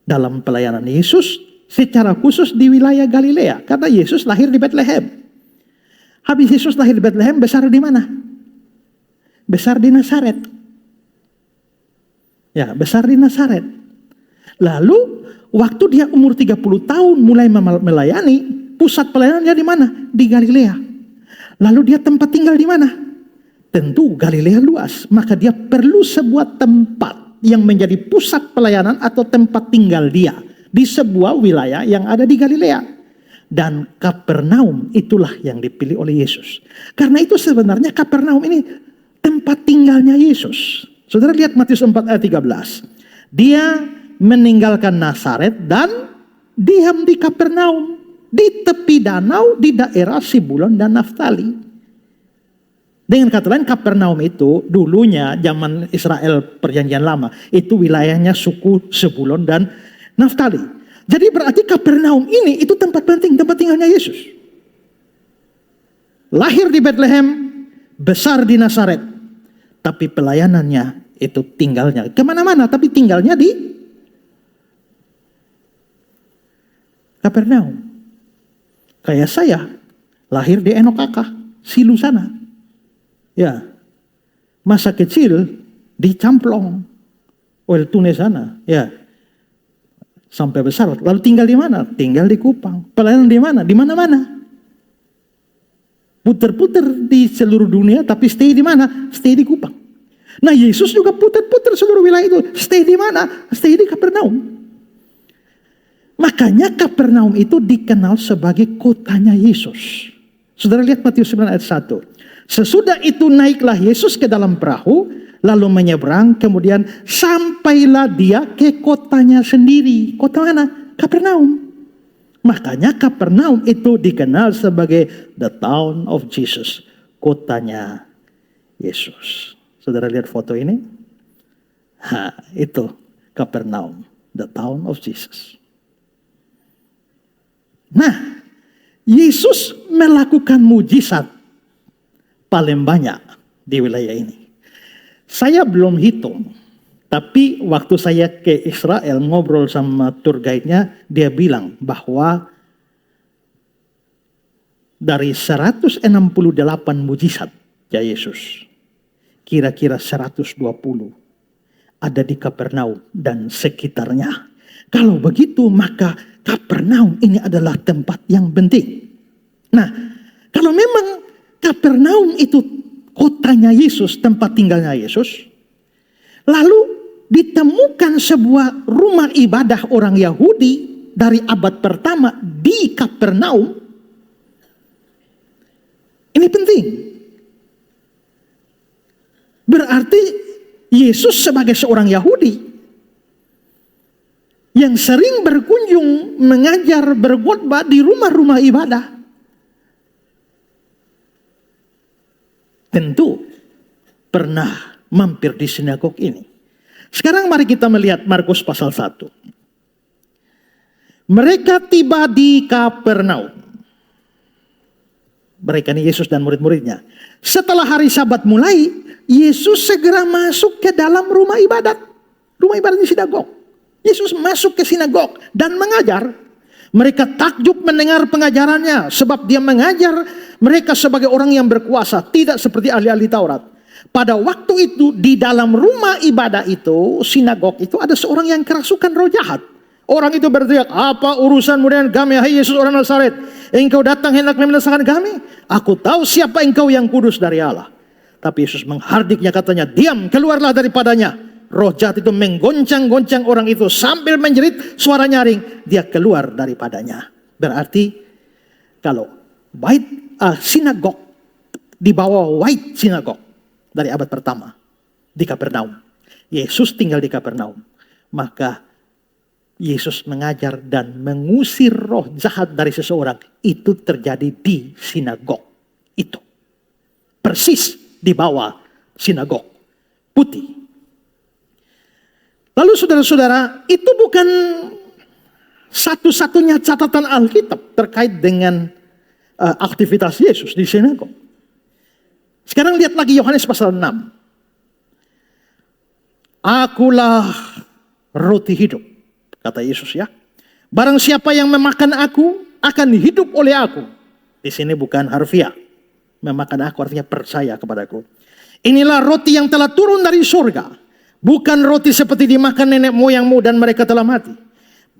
dalam pelayanan Yesus, secara khusus di wilayah Galilea. Karena Yesus lahir di Bethlehem. Habis Yesus lahir di Bethlehem, besar di mana? Besar di Nazaret. Ya, besar di Nazaret. Lalu, waktu dia umur 30 tahun mulai melayani, pusat pelayanannya di mana? Di Galilea. Lalu dia tempat tinggal di mana? Tentu Galilea luas. Maka dia perlu sebuah tempat yang menjadi pusat pelayanan atau tempat tinggal dia. Di sebuah wilayah yang ada di Galilea. Dan Kapernaum itulah yang dipilih oleh Yesus. Karena itu sebenarnya Kapernaum ini tempat tinggalnya Yesus. Saudara lihat Matius 4 ayat 13. Dia meninggalkan Nazaret dan diam di Kapernaum. Di tepi danau di daerah Sibulon dan Naftali. Dengan kata lain Kapernaum itu dulunya zaman Israel perjanjian lama. Itu wilayahnya suku Sebulon dan Naftali. Jadi berarti Kapernaum ini itu tempat penting, tempat tinggalnya Yesus. Lahir di Bethlehem, besar di Nazaret. Tapi pelayanannya itu tinggalnya kemana-mana. Tapi tinggalnya di Kapernaum. Kayak saya, lahir di Enokaka, Silu sana. Ya, masa kecil di Camplong, Weltune sana. Ya, sampai besar. Lalu tinggal di mana? Tinggal di Kupang. Pelayanan di mana? Di mana-mana. Puter-puter di seluruh dunia, tapi stay di mana? Stay di Kupang. Nah, Yesus juga puter-puter seluruh wilayah itu. Stay di mana? Stay di Kapernaum. Makanya Kapernaum itu dikenal sebagai kotanya Yesus. Saudara lihat Matius 9 ayat 1. Sesudah itu naiklah Yesus ke dalam perahu, lalu menyeberang, kemudian sampailah dia ke kotanya sendiri. Kota mana? Kapernaum. Makanya Kapernaum itu dikenal sebagai the town of Jesus. Kotanya Yesus. Saudara lihat foto ini? Itu Kapernaum, the town of Jesus. Nah, Yesus melakukan mujizat paling banyak di wilayah ini. Saya belum hitung, tapi waktu saya ke Israel ngobrol sama tour guide-nya, dia bilang bahwa dari 168 mujizat ya Yesus, kira-kira 120 ada di Kapernaum dan sekitarnya. Kalau begitu maka Kapernaum ini adalah tempat yang penting. Nah, kalau memang Kapernaum itu kotanya Yesus, tempat tinggalnya Yesus, lalu ditemukan sebuah rumah ibadah orang Yahudi dari abad pertama di Kapernaum, ini penting. Berarti Yesus sebagai seorang Yahudi yang sering berkunjung, mengajar, berkhotbah di rumah-rumah ibadah, tentu pernah mampir di sinagog ini. Sekarang mari kita melihat Markus pasal 1. Mereka tiba di Kapernaum. Mereka ini Yesus dan murid-muridnya. Setelah hari Sabat mulai, Yesus segera masuk ke dalam rumah ibadat. Rumah ibadat di sinagog. Yesus masuk ke sinagog dan mengajar. Mereka takjub mendengar pengajarannya. Sebab dia mengajar mereka sebagai orang yang berkuasa. Tidak seperti ahli-ahli Taurat. Pada waktu itu di dalam rumah ibadah itu, sinagog itu, ada seorang yang kerasukan roh jahat. Orang itu berteriak, "Apa urusanmu dengan kami, hai Yesus orang Nazaret? Engkau datang hendak membinasakan kami? Aku tahu siapa engkau, yang kudus dari Allah." Tapi Yesus menghardiknya, katanya, "Diam, keluarlah daripadanya." Roh jahat itu menggoncang-goncang orang itu sambil menjerit suara nyaring. Dia keluar daripadanya. Berarti kalau sinagog di bawah white sinagog dari abad pertama di Kapernaum, Yesus tinggal di Kapernaum, maka Yesus mengajar dan mengusir roh jahat dari seseorang, itu terjadi di sinagog itu. Persis di bawah sinagog putih. Lalu saudara-saudara, itu bukan satu-satunya catatan Alkitab terkait dengan aktivitas Yesus di sinagog. Sekarang lihat lagi Yohanes pasal 6. "Akulah roti hidup," kata Yesus ya. "Barang siapa yang memakan aku akan hidup oleh aku." Di sini bukan harfiah. Memakan aku artinya percaya kepadaku. "Inilah roti yang telah turun dari surga. Bukan roti seperti dimakan nenek moyangmu dan mereka telah mati.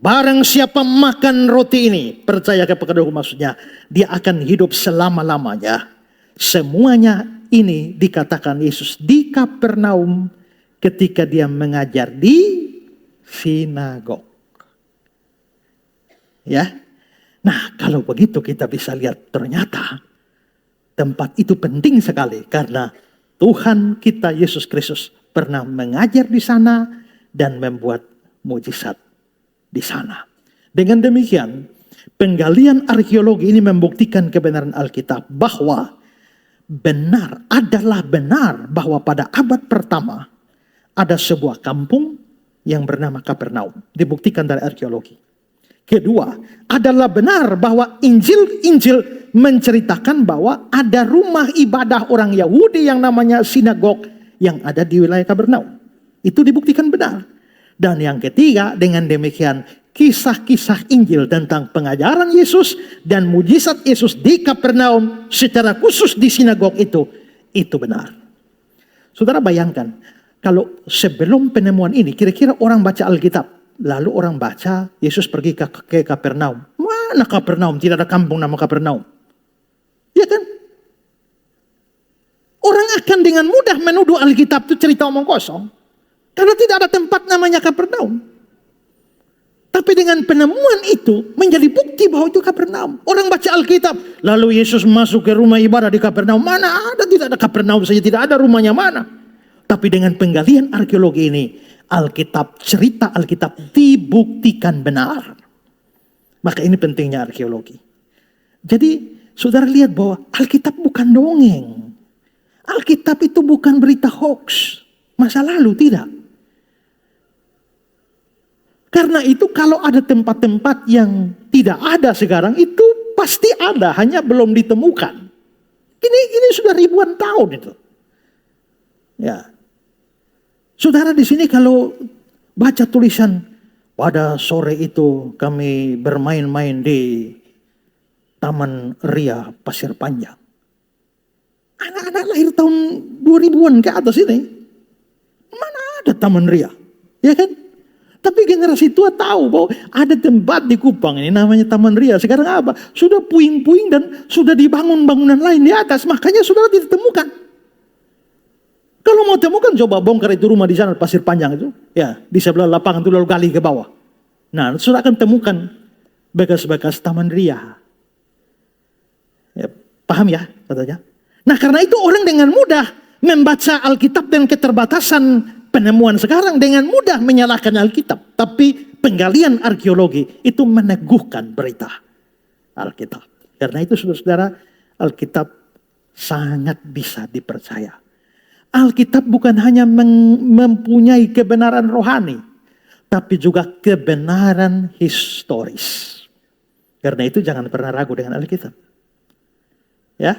Barang siapa makan roti ini," percaya kepadaku maksudnya, "dia akan hidup selama-lamanya." Semuanya ini dikatakan Yesus di Kapernaum ketika dia mengajar di sinagog. Ya. Nah, kalau begitu kita bisa lihat ternyata tempat itu penting sekali karena Tuhan kita Yesus Kristus pernah mengajar di sana dan membuat mujizat di sana. Dengan demikian, penggalian arkeologi ini membuktikan kebenaran Alkitab bahwa adalah benar bahwa pada abad pertama ada sebuah kampung yang bernama Kapernaum. Dibuktikan dari arkeologi. Kedua, adalah benar bahwa Injil menceritakan bahwa ada rumah ibadah orang Yahudi yang namanya sinagog yang ada di wilayah Kapernaum. Itu dibuktikan benar. Dan yang ketiga, dengan demikian kisah-kisah Injil tentang pengajaran Yesus dan mujizat Yesus di Kapernaum secara khusus di sinagog itu benar. Saudara bayangkan, kalau sebelum penemuan ini kira-kira orang baca Alkitab, lalu orang baca Yesus pergi ke Kapernaum. Mana Kapernaum? Tidak ada kampung nama Kapernaum. Ya kan? Orang akan dengan mudah menuduh Alkitab itu cerita omong kosong. Karena tidak ada tempat namanya Kapernaum. Tapi dengan penemuan itu menjadi bukti bahwa itu Kapernaum. Orang baca Alkitab, lalu Yesus masuk ke rumah ibadah di Kapernaum. Mana ada, tidak ada Kapernaum saja, tidak ada rumahnya mana. Tapi dengan penggalian arkeologi ini, cerita Alkitab dibuktikan benar. Maka ini pentingnya arkeologi. Jadi saudara lihat bahwa Alkitab bukan dongeng. Alkitab itu bukan berita hoax. Masa lalu tidak. Karena itu kalau ada tempat-tempat yang tidak ada sekarang, itu pasti ada, hanya belum ditemukan. Ini sudah ribuan tahun itu. Ya. Saudara di sini kalau baca tulisan, pada sore itu kami bermain-main di Taman Ria Pasir Panjang. Anak-anak lahir tahun 2000-an ke atas ini, mana ada Taman Ria, ya kan? Tapi generasi tua tahu bahwa ada tempat di Kupang ini namanya Taman Ria. Sekarang apa? Sudah puing-puing dan sudah dibangun bangunan lain di atas. Makanya saudara tidak temukan. Kalau mau temukan coba bongkar itu rumah di sana Pasir Panjang itu. Ya, di sebelah lapangan itu lalu gali ke bawah. Nah, saudara akan temukan bekas-bekas Taman Ria. Ya, paham ya katanya? Nah, karena itu orang dengan mudah membaca Alkitab dan keterbatasan penemuan sekarang dengan mudah menyalahkan Alkitab. Tapi penggalian arkeologi itu meneguhkan berita Alkitab. Karena itu saudara-saudara, Alkitab sangat bisa dipercaya. Alkitab bukan hanya mempunyai kebenaran rohani, tapi juga kebenaran historis. Karena itu jangan pernah ragu dengan Alkitab. Ya.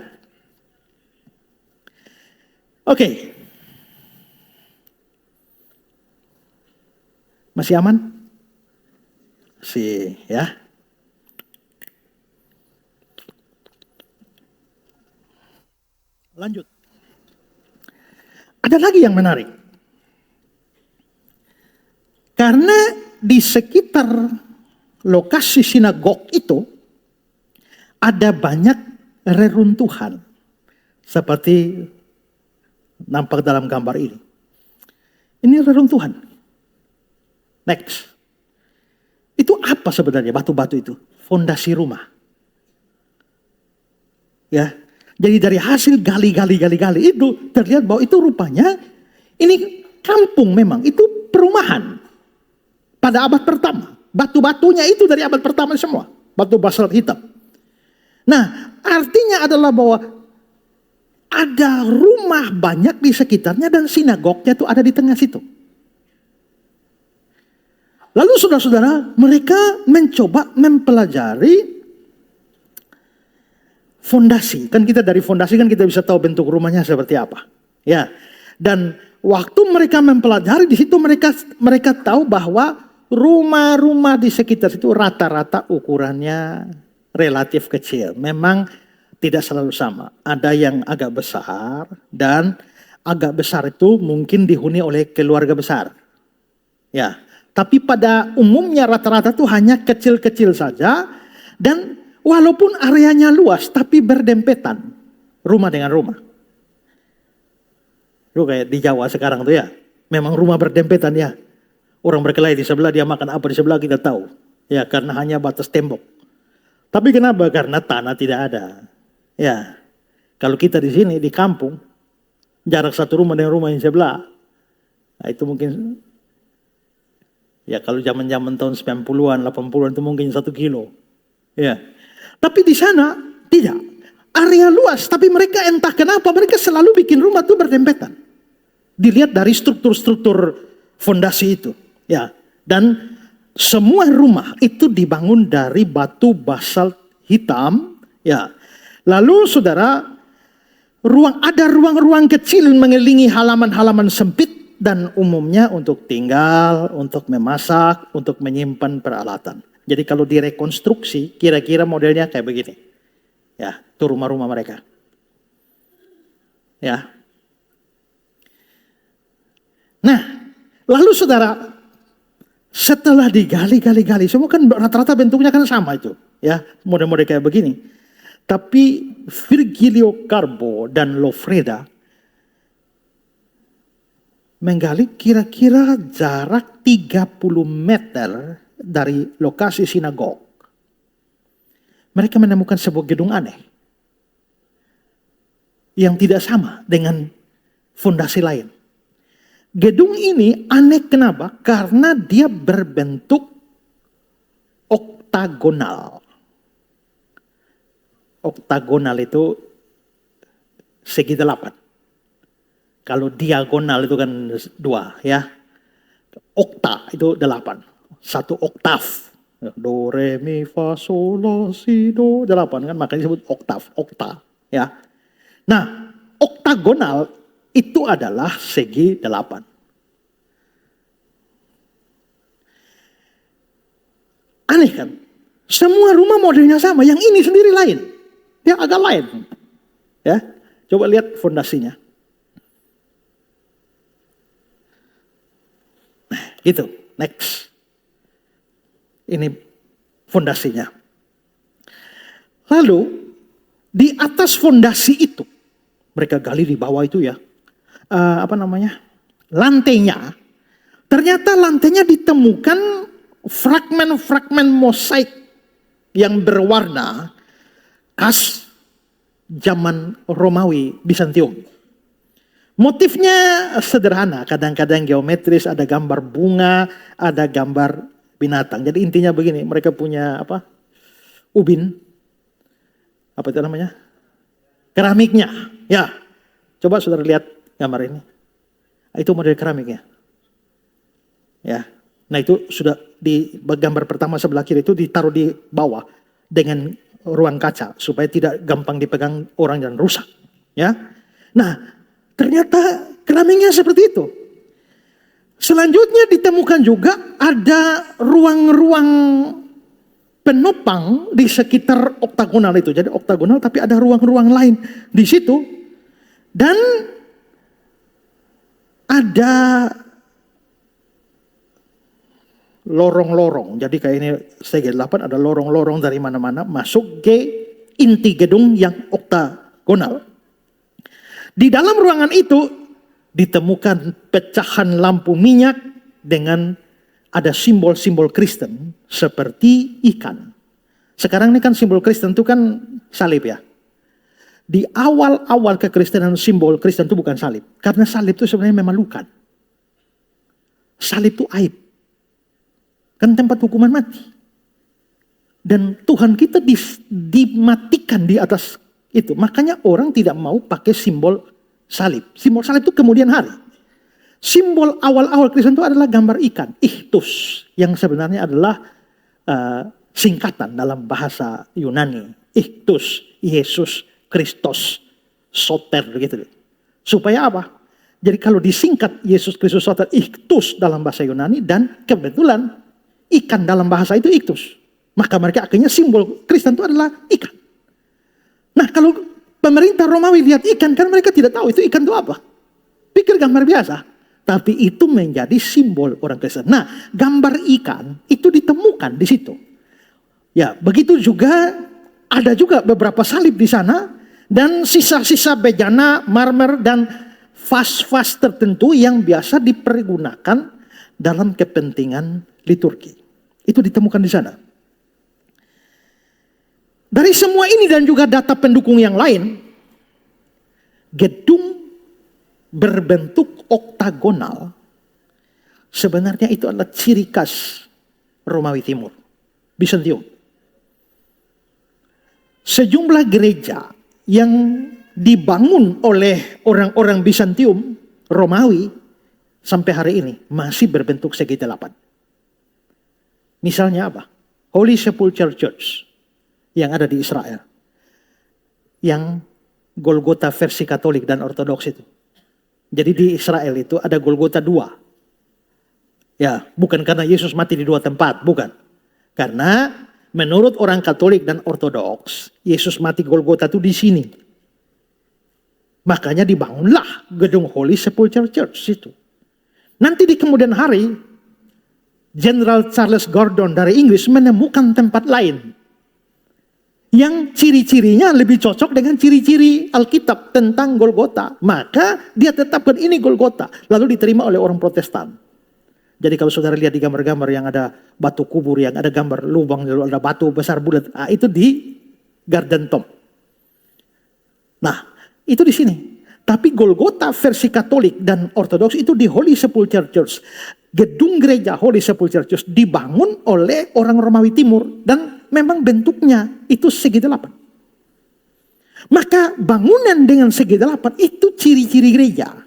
Oke. Masih aman? Masih ya. Lanjut. Ada lagi yang menarik. Karena di sekitar lokasi sinagog itu ada banyak reruntuhan. Seperti nampak dalam gambar ini. Ini reruntuhan. Next. Itu apa sebenarnya batu-batu itu? Fondasi rumah. Ya. Jadi dari hasil gali itu terlihat bahwa itu rupanya ini kampung memang. Itu perumahan. Pada abad pertama. Batu-batunya itu dari abad pertama semua. Batu basalt hitam. Nah artinya adalah bahwa ada rumah banyak di sekitarnya dan sinagognya itu ada di tengah situ. Lalu saudara-saudara mereka mencoba mempelajari fondasi. Kan kita dari fondasi kan kita bisa tahu bentuk rumahnya seperti apa. Ya. Dan waktu mereka mempelajari di situ mereka tahu bahwa rumah-rumah di sekitar situ rata-rata ukurannya relatif kecil. Memang tidak selalu sama. Ada yang agak besar dan agak besar itu mungkin dihuni oleh keluarga besar. Ya. Tapi pada umumnya rata-rata itu hanya kecil-kecil saja dan walaupun areanya luas, tapi berdempetan. Rumah dengan rumah. Itu kayak di Jawa sekarang tuh ya. Memang rumah berdempetan ya. Orang berkelahi di sebelah, dia makan apa di sebelah kita tahu. Ya, karena hanya batas tembok. Tapi kenapa? Karena tanah tidak ada. Ya. Kalau kita di sini, di kampung, jarak satu rumah dengan rumah yang sebelah. Nah, itu mungkin, ya kalau zaman-zaman tahun 90-an, 80-an itu mungkin 1 kilo. Ya. Tapi di sana tidak. Area luas, tapi mereka entah kenapa mereka selalu bikin rumah itu berdempetan. Dilihat dari struktur-struktur fondasi itu, ya. Dan semua rumah itu dibangun dari batu basalt hitam, ya. Lalu saudara, ada ruang-ruang kecil mengelilingi halaman-halaman sempit dan umumnya untuk tinggal, untuk memasak, untuk menyimpan peralatan. Jadi kalau direkonstruksi, kira-kira modelnya kayak begini. Ya, itu rumah-rumah mereka. Ya. Nah, lalu saudara, setelah digali, semua kan rata-rata bentuknya kan sama itu. Ya, model-model kayak begini. Tapi Virgilio Carbo dan Lofreda menggali kira-kira jarak 30 meter dari lokasi sinagog. Mereka menemukan sebuah gedung aneh yang tidak sama dengan fondasi lain. Gedung ini aneh kenapa? Karena dia berbentuk oktagonal. Oktagonal itu segi 8. Kalau diagonal itu kan 2 ya. Okta itu 8. 1 oktav. Do, re, mi, fa, sol, la, si, do. 8 kan makanya disebut oktav. Okta. Ya. Nah oktagonal itu adalah segi 8. Aneh kan? Semua rumah modelnya sama, yang ini sendiri lain. Ya agak lain. Ya, coba lihat fondasinya. Gitu, next. Ini fondasinya. Lalu di atas fondasi itu, mereka gali di bawah itu ya, lantainya. Ternyata lantainya ditemukan fragmen-fragmen mosaik yang berwarna khas zaman Romawi Bizantium. Motifnya sederhana, kadang-kadang geometris, ada gambar bunga, ada gambar binatang. Jadi intinya begini, mereka punya ubin, keramiknya. Ya, coba saudara lihat gambar ini. Itu model keramiknya. Ya, nah itu sudah di gambar pertama sebelah kiri itu ditaruh di bawah dengan ruang kaca supaya tidak gampang dipegang orang dan rusak. Ya, nah ternyata keramiknya seperti itu. Selanjutnya ditemukan juga ada ruang-ruang penopang di sekitar oktagonal itu. Jadi oktagonal tapi ada ruang-ruang lain di situ. Dan ada lorong-lorong. Jadi kayak ini segi 8 ada lorong-lorong dari mana-mana masuk ke inti gedung yang oktagonal. Di dalam ruangan itu ditemukan pecahan lampu minyak dengan ada simbol-simbol Kristen seperti ikan. Sekarang ini kan simbol Kristen itu kan salib ya. Di awal-awal kekristenan simbol Kristen itu bukan salib. Karena salib itu sebenarnya memalukan. Salib itu aib. Kan tempat hukuman mati. Dan Tuhan kita dimatikan di atas itu. Makanya orang tidak mau pakai simbol salib. Simbol salib itu kemudian hari. Simbol awal-awal Kristen itu adalah gambar ikan. Ichthus. Yang sebenarnya adalah singkatan dalam bahasa Yunani. Ichthus, Yesus, Kristus, Soter gitu. Supaya apa? Jadi kalau disingkat Yesus Kristus Soter, Ichthus dalam bahasa Yunani, dan kebetulan ikan dalam bahasa itu Ichthus. Maka mereka akhirnya simbol Kristen itu adalah ikan. Nah kalau pemerintah Romawi lihat ikan, kan mereka tidak tahu itu ikan itu apa. Pikir gambar biasa. Tapi itu menjadi simbol orang Kristen. Nah gambar ikan itu ditemukan di situ. Ya begitu juga ada juga beberapa salib di sana. Dan sisa-sisa bejana, marmer, dan vas-vas tertentu yang biasa dipergunakan dalam kepentingan liturgi. Itu ditemukan di sana. Dari semua ini dan juga data pendukung yang lain, gedung berbentuk oktagonal sebenarnya itu adalah ciri khas Romawi Timur, Bizantium. Sejumlah gereja yang dibangun oleh orang-orang Bizantium, Romawi, sampai hari ini masih berbentuk segi 8. Misalnya apa? Holy Sepulchre Church yang ada di Israel. Yang Golgota versi Katolik dan Ortodoks itu. Jadi di Israel itu ada Golgota 2. Ya, bukan karena Yesus mati di 2 tempat, bukan. Karena menurut orang Katolik dan Ortodoks, Yesus mati Golgota itu di sini. Makanya dibangunlah gedung Holy Sepulchre Church itu. Nanti di kemudian hari, Jenderal Charles Gordon dari Inggris menemukan tempat lain. Yang ciri-cirinya lebih cocok dengan ciri-ciri Alkitab tentang Golgota. Maka dia tetapkan ini Golgota. Lalu diterima oleh orang Protestan. Jadi kalau saudara lihat di gambar-gambar yang ada batu kubur, yang ada gambar lubang, lalu ada batu besar bulat, itu di Garden Tomb. Nah, itu di sini. Tapi Golgota versi Katolik dan Ortodoks itu di Holy Sepulchre Church. Gedung gereja Holy Sepulchre Church dibangun oleh orang Romawi Timur dan memang bentuknya itu segi 8. Maka bangunan dengan segi 8 itu ciri-ciri gereja.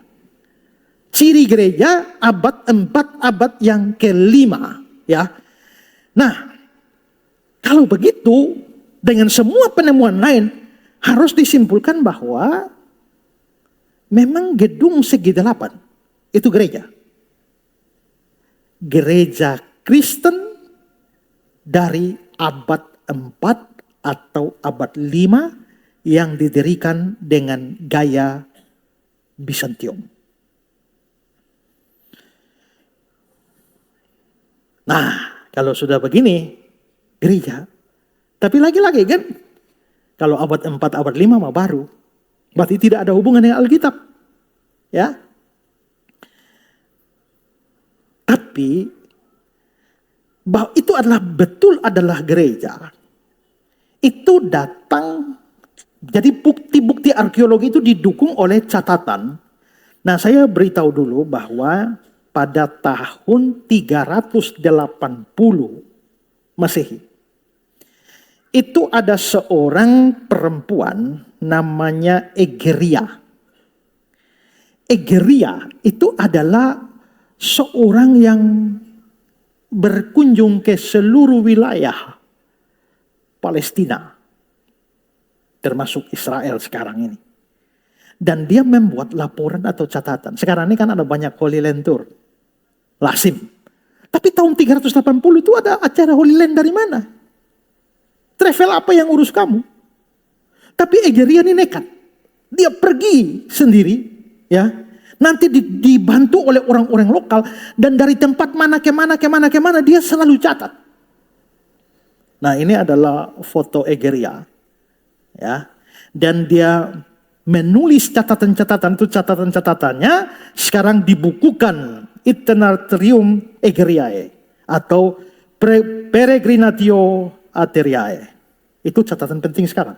Ciri gereja abad 4, abad yang ke-5. Ya. Nah, kalau begitu dengan semua penemuan lain harus disimpulkan bahwa memang gedung segi 8 itu gereja. Gereja Kristen dari abad 4 atau abad 5 yang didirikan dengan gaya Bizantium. Nah, kalau sudah begini, gereja. Tapi lagi-lagi kan, kalau abad 4, abad 5 mah baru. Berarti tidak ada hubungan dengan Alkitab. Ya. Tapi, bahwa itu adalah betul adalah gereja. Itu datang, jadi bukti-bukti arkeologi itu didukung oleh catatan. Nah, saya beritahu dulu bahwa pada tahun 380 Masehi, itu ada seorang perempuan namanya Egeria. Egeria itu adalah seorang yang berkunjung ke seluruh wilayah Palestina, termasuk Israel sekarang ini. Dan dia membuat laporan atau catatan. Sekarang ini kan ada banyak Holy Land Tour. Lazim. Tapi tahun 380 itu ada acara Holy Land dari mana? Travel apa yang urus kamu? Tapi Egeria ini nekat. Dia pergi sendiri, ya. Nanti dibantu oleh orang-orang lokal, dan dari tempat mana ke mana dia selalu catat. Nah, ini adalah foto Egeria, ya. Dan dia menulis catatan-catatan, itu catatan-catatannya sekarang dibukukan Itinerarium Egeriae atau Peregrinatio Ateriae. Itu catatan penting sekarang.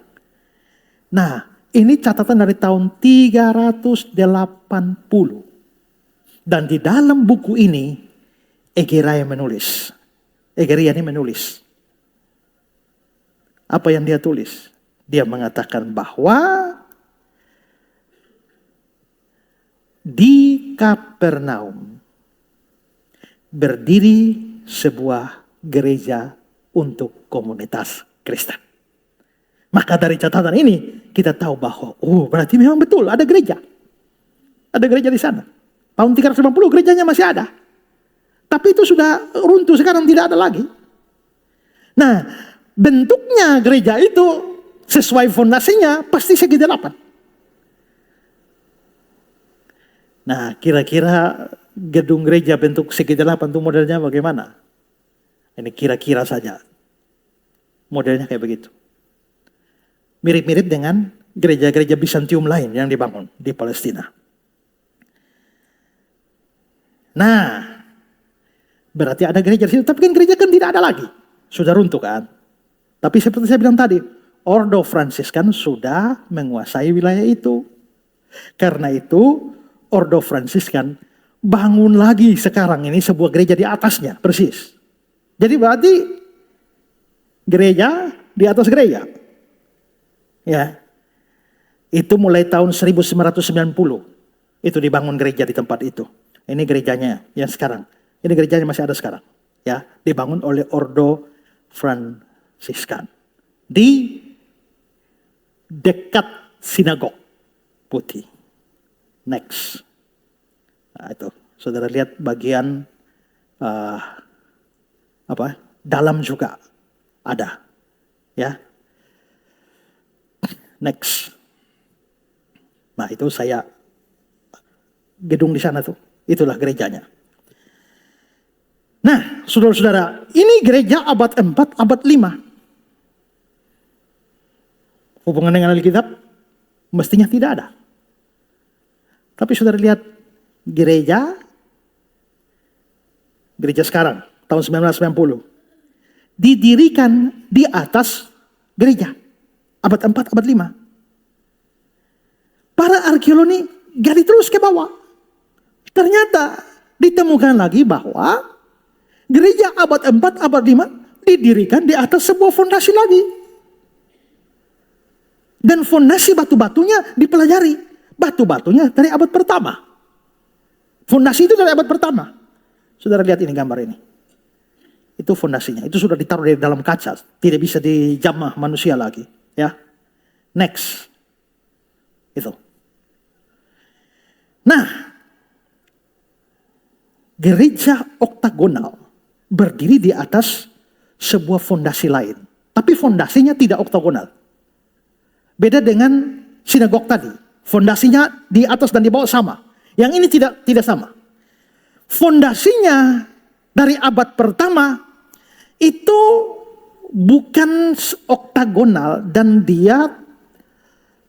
Nah, ini catatan dari tahun 380. Dan di dalam buku ini Egeria menulis. Egeria ini menulis. Apa yang dia tulis? Dia mengatakan bahwa di Kapernaum berdiri sebuah gereja untuk komunitas Kristen. Maka dari catatan ini kita tahu bahwa berarti memang betul ada gereja. Ada gereja di sana. Tahun 350 gerejanya masih ada. Tapi itu sudah runtuh, sekarang tidak ada lagi. Nah, bentuknya gereja itu sesuai fondasinya pasti segi 8. Nah, kira-kira gedung gereja bentuk segi 8 itu modelnya bagaimana? Ini kira-kira saja. Modelnya kayak begitu. Mirip-mirip dengan gereja-gereja Bizantium lain yang dibangun di Palestina. Nah, berarti ada gereja di situ, tapi kan gereja kan tidak ada lagi. Sudah runtuh kan? Tapi seperti saya bilang tadi, Ordo Fransiskan sudah menguasai wilayah itu. Karena itu, Ordo Fransiskan bangun lagi sekarang ini sebuah gereja di atasnya, persis. Jadi berarti gereja di atas gereja. Ya. Itu mulai tahun 1990 itu dibangun gereja di tempat itu. Ini gerejanya yang sekarang. Ini gerejanya masih ada sekarang. Ya, dibangun oleh Ordo Fransiskan di dekat sinagog putih. Next. Nah, itu saudara lihat bagian dalam juga ada, ya. Next. Nah, itu saya gedung di sana tuh, itulah gerejanya. Nah, saudara-saudara, ini gereja abad 4, abad 5. Hubungan dengan Alkitab mestinya tidak ada. Tapi saudara lihat gereja sekarang tahun 1990 didirikan di atas gereja abad 4, abad 5. Para arkeolog ini gali terus ke bawah. Ternyata ditemukan lagi bahwa gereja abad 4, abad 5 didirikan di atas sebuah fondasi lagi. Dan fondasi batu-batunya dipelajari. Batu-batunya dari abad pertama. Fondasi itu dari abad pertama. Saudara lihat ini gambar ini. Itu fondasinya. Itu sudah ditaruh di dalam kaca. Tidak bisa dijamah manusia lagi. Ya. Next. Itu. Nah. Gereja oktagonal berdiri di atas sebuah fondasi lain. Tapi fondasinya tidak oktagonal. Beda dengan sinagog tadi. Fondasinya di atas dan di bawah sama. Yang ini tidak sama. Fondasinya dari abad pertama itu bukan oktagonal dan dia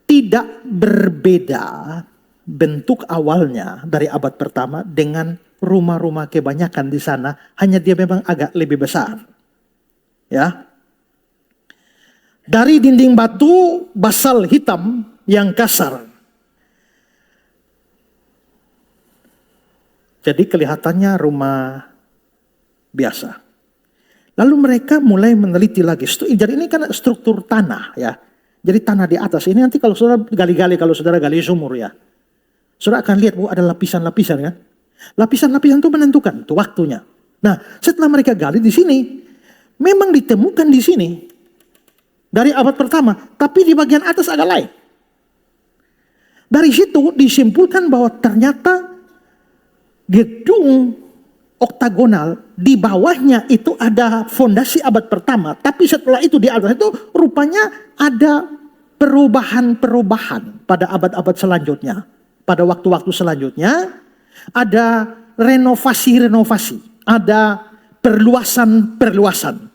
tidak berbeda bentuk awalnya dari abad pertama dengan rumah-rumah kebanyakan di sana. Hanya dia memang agak lebih besar. Ya. Dari dinding batu basal hitam yang kasar. Jadi kelihatannya rumah biasa. Lalu mereka mulai meneliti lagi. Jadi ini kan struktur tanah ya. Jadi tanah di atas ini nanti kalau saudara gali-gali, kalau saudara gali sumur ya. Saudara akan lihat bahwa ada lapisan-lapisan ya. Lapisan-lapisan itu menentukan itu waktunya. Nah setelah mereka gali di sini. Memang ditemukan di sini. Dari abad pertama, tapi di bagian atas agak lain. Dari situ disimpulkan bahwa ternyata gedung oktagonal di bawahnya itu ada fondasi abad pertama, tapi setelah itu di atas itu rupanya ada perubahan-perubahan pada abad-abad selanjutnya. Pada waktu-waktu selanjutnya ada renovasi-renovasi, ada perluasan-perluasan.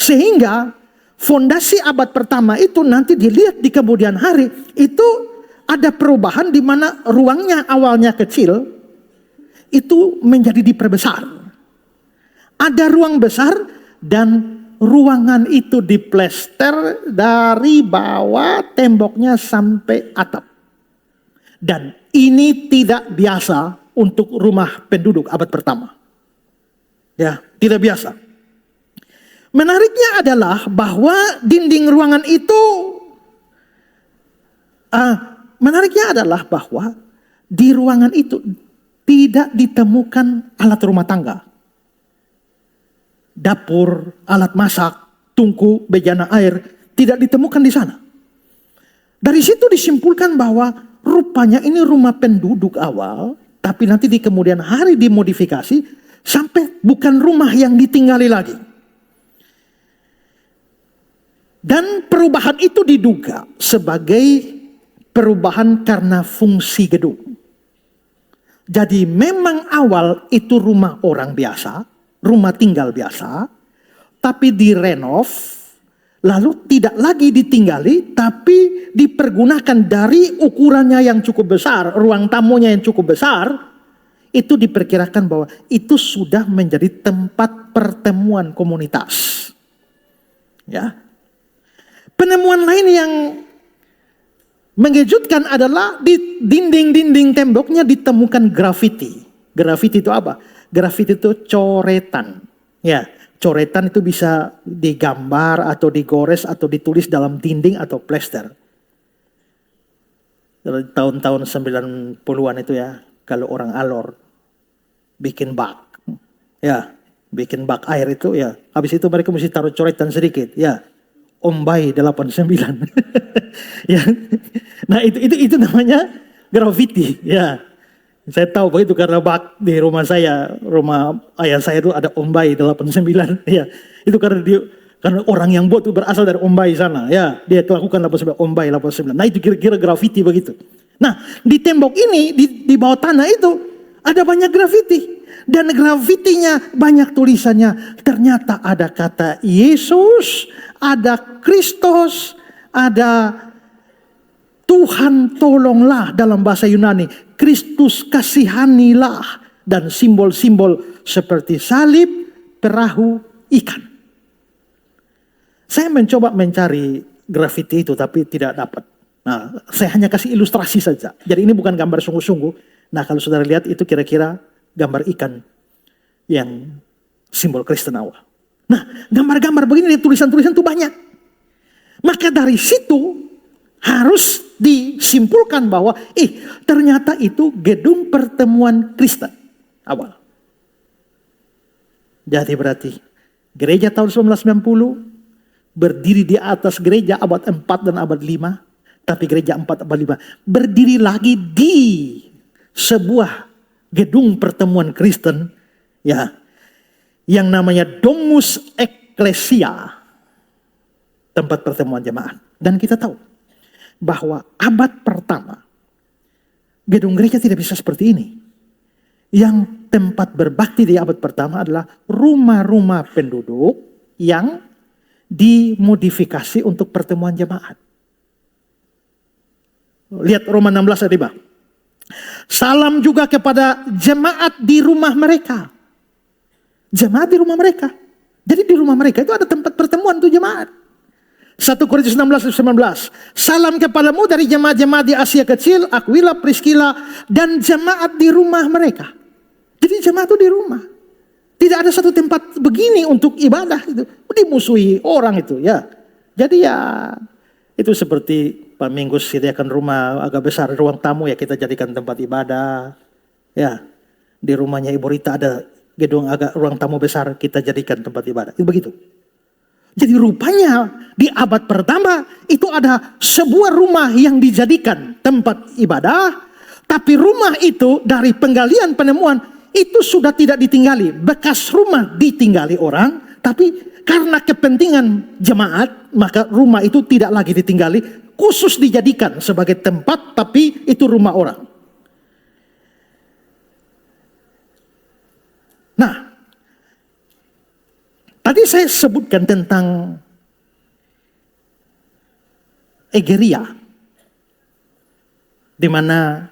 Sehingga fondasi abad pertama itu nanti dilihat di kemudian hari itu ada perubahan di mana ruangnya awalnya kecil itu menjadi diperbesar. Ada ruang besar dan ruangan itu diplester dari bawah temboknya sampai atap. Dan ini tidak biasa untuk rumah penduduk abad pertama. Ya, tidak biasa. Menariknya adalah bahwa dinding ruangan itu, di ruangan itu tidak ditemukan alat rumah tangga. Dapur, alat masak, tungku, bejana air, tidak ditemukan di sana. Dari situ disimpulkan bahwa rupanya ini rumah penduduk awal, tapi nanti di kemudian hari dimodifikasi sampai bukan rumah yang ditinggali lagi. Dan perubahan itu diduga sebagai perubahan karena fungsi gedung. Jadi memang awal itu rumah orang biasa, rumah tinggal biasa, tapi direnov, lalu tidak lagi ditinggali, tapi dipergunakan dari ukurannya yang cukup besar, ruang tamunya yang cukup besar, itu diperkirakan bahwa itu sudah menjadi tempat pertemuan komunitas. Ya. Penemuan lain yang mengejutkan adalah di dinding-dinding temboknya ditemukan grafiti. Grafiti itu apa? Grafiti itu coretan. Ya, coretan itu bisa digambar atau digores atau ditulis dalam dinding atau plester. Tahun-tahun 90-an itu ya, kalau orang Alor bikin bak. Ya, bikin bak air itu ya. Habis itu mereka mesti taruh coretan sedikit, ya. Ombai 89. Ya. Nah, itu namanya grafiti, ya. Saya tahu begitu karena bak di rumah saya, rumah ayah saya itu ada Ombai 89, ya. Itu karena orang yang buat itu berasal dari Ombai sana, ya. Dia lakukan 89, Ombai 89. Nah, itu kira-kira grafiti begitu. Nah, di tembok ini di bawah tanah itu ada banyak grafiti. Dan grafitinya banyak tulisannya. Ternyata ada kata Yesus, ada Kristus, ada Tuhan tolonglah dalam bahasa Yunani. Kristus kasihanilah. Dan simbol-simbol seperti salib, perahu, ikan. Saya mencoba mencari grafiti itu tapi tidak dapat. Nah, saya hanya kasih ilustrasi saja. Jadi ini bukan gambar sungguh-sungguh. Nah, kalau saudara lihat itu kira-kira gambar ikan yang simbol Kristen awal. Nah, gambar-gambar begini, tulisan-tulisan itu banyak. Maka dari situ harus disimpulkan bahwa ternyata itu gedung pertemuan Kristen awal. Jadi berarti gereja tahun 1990 berdiri di atas gereja abad 4 dan abad 5. Tapi gereja 4 abad 5 berdiri lagi di sebuah gedung pertemuan Kristen, ya, yang namanya Domus eklesia, tempat pertemuan jemaat. Dan kita tahu bahwa abad pertama gedung gereja tidak bisa seperti ini. Yang tempat berbakti di abad pertama adalah rumah-rumah penduduk yang dimodifikasi untuk pertemuan jemaat. Lihat Roma 16 ayat 5. Salam juga kepada jemaat di rumah mereka. Jemaat di rumah mereka. Jadi di rumah mereka itu ada tempat pertemuan untuk jemaat. 1 Korintus 16 ayat 19. Salam kepadamu dari jemaat-jemaat di Asia Kecil, Aquila, Priscilla, dan jemaat di rumah mereka. Jadi jemaat itu di rumah. Tidak ada satu tempat begini untuk ibadah itu. Dimusuhi orang itu ya. Jadi ya itu seperti Pak Minggus sediakan rumah agak besar, ruang tamu ya kita jadikan tempat ibadah. Ya, di rumahnya Ibu Rita ada gedung agak ruang tamu besar, kita jadikan tempat ibadah. Itu begitu. Jadi rupanya di abad pertama itu ada sebuah rumah yang dijadikan tempat ibadah. Tapi rumah itu dari penggalian penemuan itu sudah tidak ditinggali. Bekas rumah ditinggali orang, tapi karena kepentingan jemaat maka rumah itu tidak lagi ditinggali. Khusus dijadikan sebagai tempat, tapi itu rumah orang. Nah, tadi saya sebutkan tentang Egeria, di mana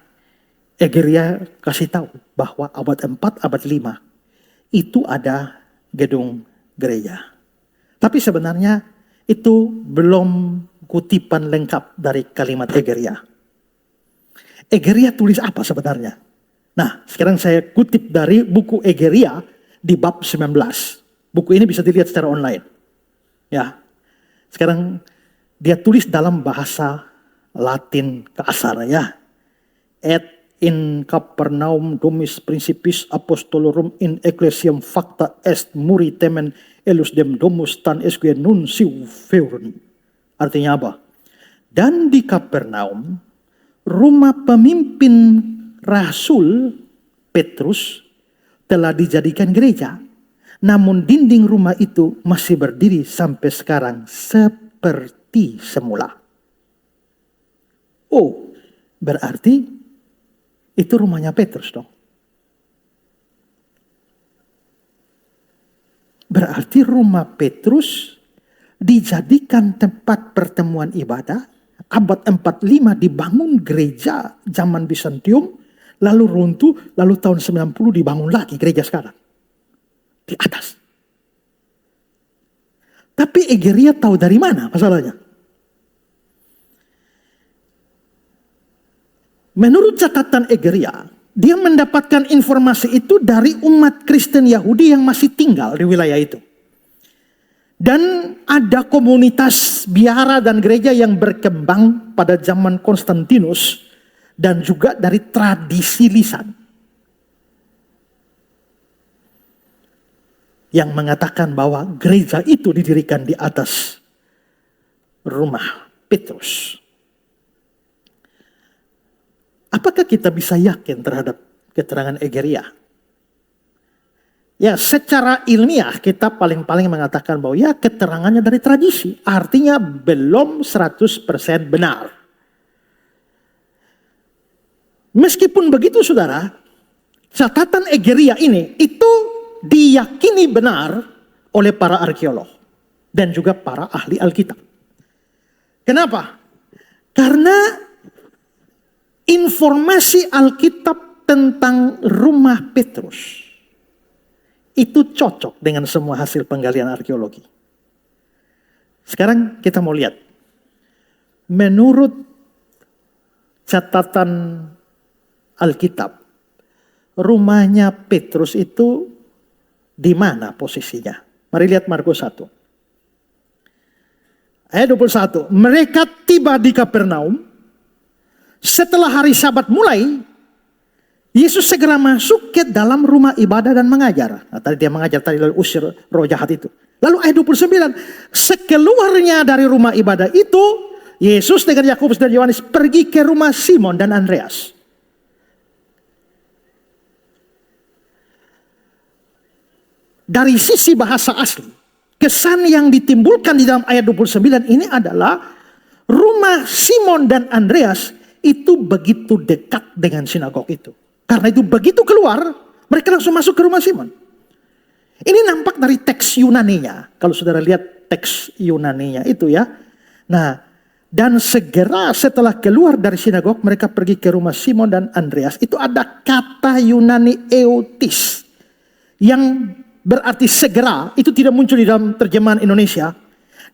Egeria kasih tahu bahwa abad 4, abad 5 itu ada gedung gereja. Tapi sebenarnya itu belum kutipan lengkap dari kalimat Egeria. Egeria tulis apa sebenarnya? Nah, sekarang saya kutip dari buku Egeria di bab 19. Buku ini bisa dilihat secara online. Ya. Sekarang dia tulis dalam bahasa Latin kasar ya. Et in Capernaum domis principis apostolorum in ecclesiam facta est muri temen elus dem domus tan esque nunciu feurum. Artinya apa? Dan di Kapernaum, rumah pemimpin Rasul Petrus telah dijadikan gereja. Namun dinding rumah itu masih berdiri sampai sekarang seperti semula. Oh, berarti itu rumahnya Petrus dong. Berarti rumah Petrus dijadikan tempat pertemuan ibadah. Abad 45 dibangun gereja zaman Bizantium, lalu runtuh, lalu tahun 90 dibangun lagi gereja sekarang. Di atas. Tapi Egeria tahu dari mana masalahnya? Menurut catatan Egeria, dia mendapatkan informasi itu dari umat Kristen Yahudi yang masih tinggal di wilayah itu. Dan ada komunitas biara dan gereja yang berkembang pada zaman Konstantinus dan juga dari tradisi lisan yang mengatakan bahwa gereja itu didirikan di atas rumah Petrus. Apakah kita bisa yakin terhadap keterangan Egeria? Ya, secara ilmiah kita paling-paling mengatakan bahwa ya keterangannya dari tradisi. Artinya belum 100% benar. Meskipun begitu saudara, catatan Egeria ini itu diyakini benar oleh para arkeolog. Dan juga para ahli Alkitab. Kenapa? Karena informasi Alkitab tentang rumah Petrus itu cocok dengan semua hasil penggalian arkeologi. Sekarang kita mau lihat. Menurut catatan Alkitab, rumahnya Petrus itu di mana posisinya? Mari lihat Markus 1. Ayat 21. Mereka tiba di Kapernaum. Setelah hari Sabat mulai, Yesus segera masuk ke dalam rumah ibadah dan mengajar. Nah, tadi dia mengajar, tadi lalu usir roh jahat itu. Lalu ayat 29, sekeluarnya dari rumah ibadah itu, Yesus dengan Yakobus dan Yohanes pergi ke rumah Simon dan Andreas. Dari sisi bahasa asli, kesan yang ditimbulkan di dalam ayat 29 ini adalah rumah Simon dan Andreas itu begitu dekat dengan sinagog itu. Karena itu begitu keluar, mereka langsung masuk ke rumah Simon. Ini nampak dari teks Yunaninya. Kalau saudara lihat teks Yunaninya itu ya. Nah, dan segera setelah keluar dari sinagog, mereka pergi ke rumah Simon dan Andreas. Itu ada kata Yunani eutis yang berarti segera. Itu tidak muncul di dalam terjemahan Indonesia.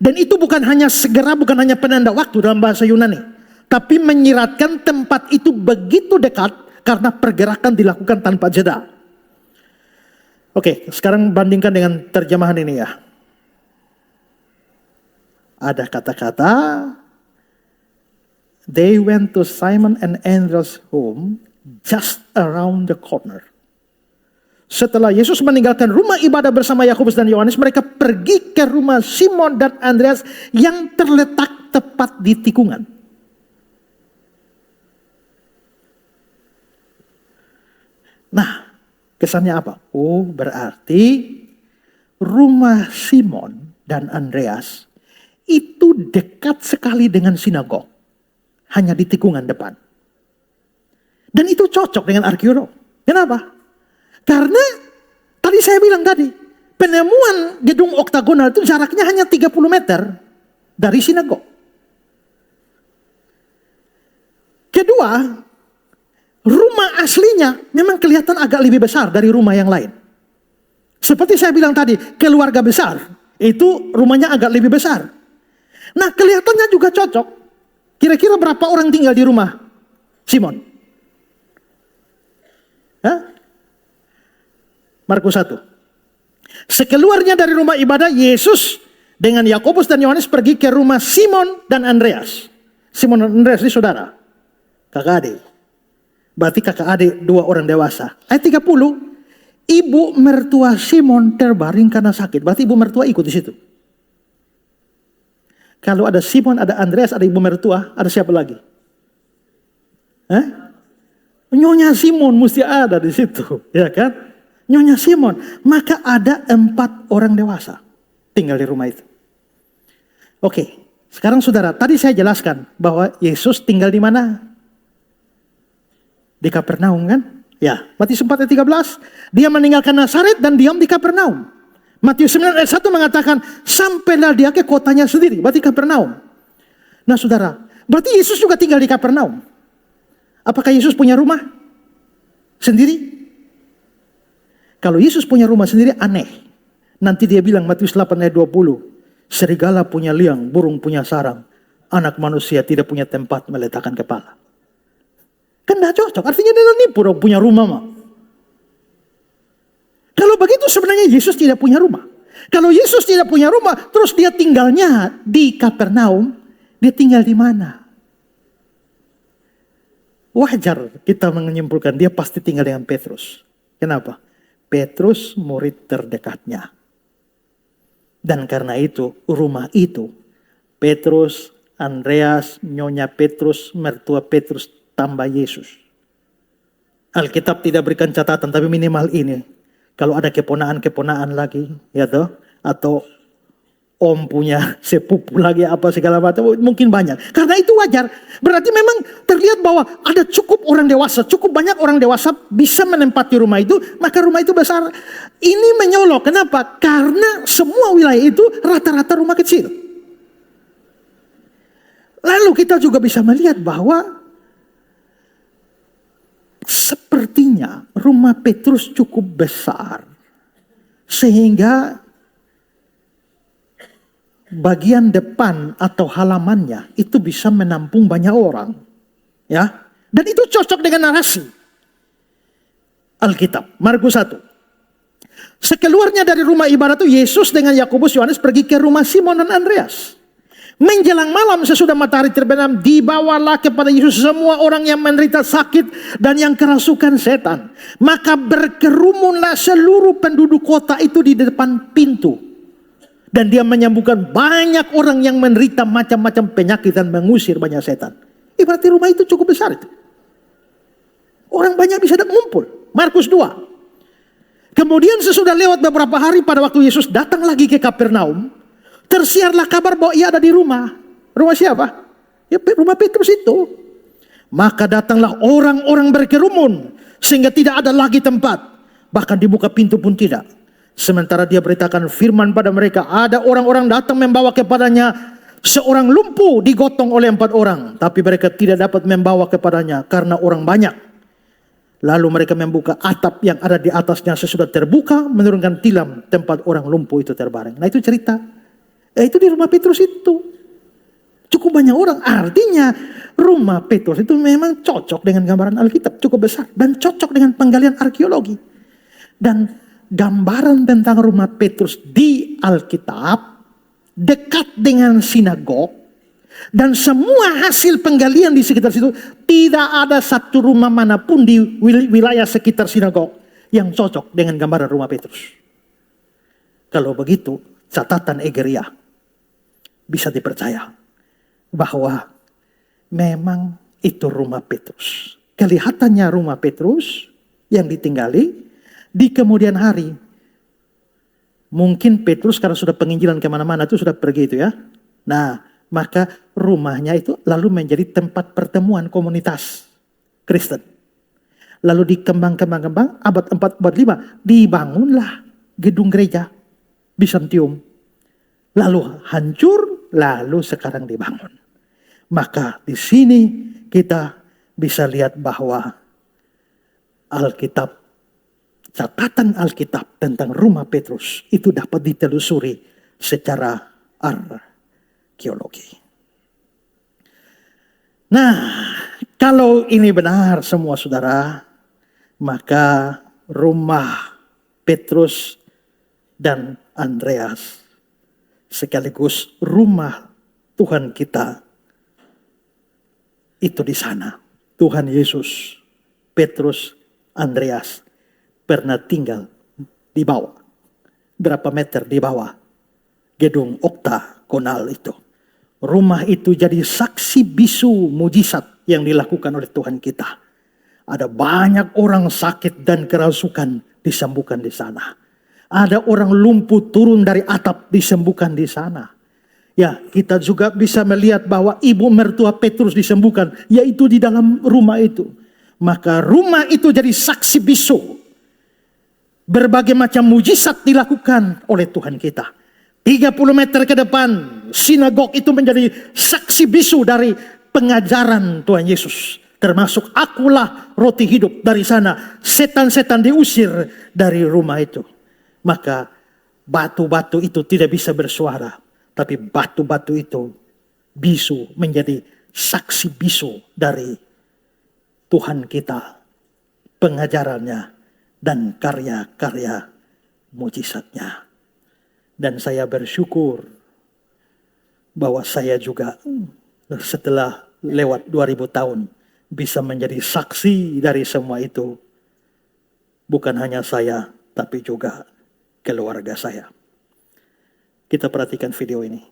Dan itu bukan hanya segera, bukan hanya penanda waktu dalam bahasa Yunani. Tapi menyiratkan tempat itu begitu dekat karena pergerakan dilakukan tanpa jeda. Oke, sekarang bandingkan dengan terjemahan ini ya. Ada kata-kata, they went to Simon and Andreas' home just around the corner. Setelah Yesus meninggalkan rumah ibadah bersama Yakobus dan Yohanes, mereka pergi ke rumah Simon dan Andreas yang terletak tepat di tikungan. Nah, kesannya apa? Oh, berarti rumah Simon dan Andreas itu dekat sekali dengan sinagog. Hanya di tikungan depan. Dan itu cocok dengan arkeolog. Kenapa? Karena tadi saya bilang tadi, penemuan gedung oktagonal itu jaraknya hanya 30 meter dari sinagog. Kedua, rumah aslinya memang kelihatan agak lebih besar dari rumah yang lain. Seperti saya bilang tadi, keluarga besar itu rumahnya agak lebih besar. Nah, kelihatannya juga cocok. Kira-kira berapa orang tinggal di rumah Simon? Hah? Markus 1. Sekeluarnya dari rumah ibadah, Yesus dengan Yakobus dan Yohanes pergi ke rumah Simon dan Andreas. Simon dan Andreas ini saudara, kakak adik. Berarti kakak adik 2 orang dewasa. Ayat 30, ibu mertua Simon terbaring karena sakit. Berarti ibu mertua ikut di situ. Kalau ada Simon, ada Andreas, ada ibu mertua, ada siapa lagi? Nyonya Simon mesti ada di situ, ya kan? Nyonya Simon, maka ada 4 orang dewasa tinggal di rumah itu. Oke, sekarang saudara, tadi saya jelaskan bahwa Yesus tinggal di mana? Di Kapernaum kan? Ya, Matius 4 ayat 13, dia meninggalkan Nazaret dan diam di Kapernaum. Matius 9 ayat 1 mengatakan, sampailah dia ke kotanya sendiri, berarti Kapernaum. Nah saudara, berarti Yesus juga tinggal di Kapernaum. Apakah Yesus punya rumah sendiri? Kalau Yesus punya rumah sendiri aneh. Nanti dia bilang Matius 8 ayat 20. Serigala punya liang, burung punya sarang. Anak manusia tidak punya tempat meletakkan kepala. Kan gak cocok. Artinya dia nipu dong punya rumah mah. Kalau begitu sebenarnya Yesus tidak punya rumah. Kalau Yesus tidak punya rumah, terus dia tinggalnya di Kapernaum. Dia tinggal di mana? Wajar kita menyimpulkan dia pasti tinggal dengan Petrus. Kenapa? Petrus murid terdekatnya. Dan karena itu, rumah itu, Petrus, Andreas, Nyonya Petrus, mertua Petrus, tambah Yesus. Alkitab tidak berikan catatan, tapi minimal ini. Kalau ada keponaan-keponaan lagi, ya toh, atau om punya sepupu lagi apa segala macam, mungkin banyak. Karena itu wajar. Berarti memang terlihat bahwa ada cukup orang dewasa, cukup banyak orang dewasa bisa menempati rumah itu, maka rumah itu besar. Ini menyolok. Kenapa? Karena semua wilayah itu rata-rata rumah kecil. Lalu kita juga bisa melihat bahwa sepertinya rumah Petrus cukup besar. Sehingga bagian depan atau halamannya itu bisa menampung banyak orang. Ya. Dan itu cocok dengan narasi Alkitab. Markus 1. Sekeluarnya dari rumah ibadah itu Yesus dengan Yakobus Yohanes pergi ke rumah Simon dan Andreas. Menjelang malam sesudah matahari terbenam, dibawalah kepada Yesus semua orang yang menderita sakit dan yang kerasukan setan. Maka berkerumunlah seluruh penduduk kota itu di depan pintu. Dan dia menyembuhkan banyak orang yang menderita macam-macam penyakit dan mengusir banyak setan. Berarti rumah itu cukup besar itu. Orang banyak bisa ngumpul. Markus 2. Kemudian sesudah lewat beberapa hari, pada waktu Yesus datang lagi ke Kapernaum, tersiarlah kabar bahwa ia ada di rumah. Rumah siapa? Ya, rumah Petrus itu. Maka datanglah orang-orang berkerumun, sehingga tidak ada lagi tempat. Bahkan dibuka pintu pun tidak. Sementara dia beritakan firman pada mereka, ada orang-orang datang membawa kepadanya seorang lumpuh digotong oleh 4 orang. Tapi mereka tidak dapat membawa kepadanya karena orang banyak. Lalu mereka membuka atap yang ada di atasnya, sesudah terbuka menurunkan tilam tempat orang lumpuh itu terbaring. Nah itu cerita. Itu di rumah Petrus itu. Cukup banyak orang. Artinya rumah Petrus itu memang cocok dengan gambaran Alkitab. Cukup besar. Dan cocok dengan penggalian arkeologi. Dan gambaran tentang rumah Petrus di Alkitab dekat dengan sinagog. Dan semua hasil penggalian di sekitar situ, tidak ada satu rumah manapun di wilayah sekitar sinagog yang cocok dengan gambaran rumah Petrus. Kalau begitu, catatan Egeria bisa dipercaya bahwa memang itu rumah Petrus. Kelihatannya rumah Petrus yang ditinggali. Di kemudian hari, mungkin Petrus karena sudah penginjilan kemana-mana itu sudah pergi itu ya. Nah, maka rumahnya itu lalu menjadi tempat pertemuan komunitas Kristen. Lalu dikembang abad 445 dibangunlah gedung gereja Bizantium. Lalu hancur, lalu sekarang dibangun. Maka di sini kita bisa lihat bahwa Alkitab, catatan Alkitab tentang rumah Petrus itu dapat ditelusuri secara arkeologi. Nah, kalau ini benar semua saudara, maka rumah Petrus dan Andreas sekaligus rumah Tuhan kita itu di sana. Tuhan Yesus, Petrus, Andreas pernah tinggal di bawah. Berapa meter di bawah gedung oktagonal itu. Rumah itu jadi saksi bisu mujizat yang dilakukan oleh Tuhan kita. Ada banyak orang sakit dan kerasukan disembuhkan di sana. Ada orang lumpuh turun dari atap disembuhkan di sana. Ya, kita juga bisa melihat bahwa ibu mertua Petrus disembuhkan, yaitu di dalam rumah itu. Maka rumah itu jadi saksi bisu. Berbagai macam mujizat dilakukan oleh Tuhan kita. 30 meter ke depan, sinagog itu menjadi saksi bisu dari pengajaran Tuhan Yesus. Termasuk akulah roti hidup. Dari sana setan-setan diusir dari rumah itu. Maka batu-batu itu tidak bisa bersuara. Tapi batu-batu itu bisu menjadi saksi bisu dari Tuhan kita. Pengajarannya dan karya-karya mujizatnya. Dan saya bersyukur bahwa saya juga setelah lewat 2000 tahun bisa menjadi saksi dari semua itu. Bukan hanya saya, tapi juga keluarga saya. Kita perhatikan video ini.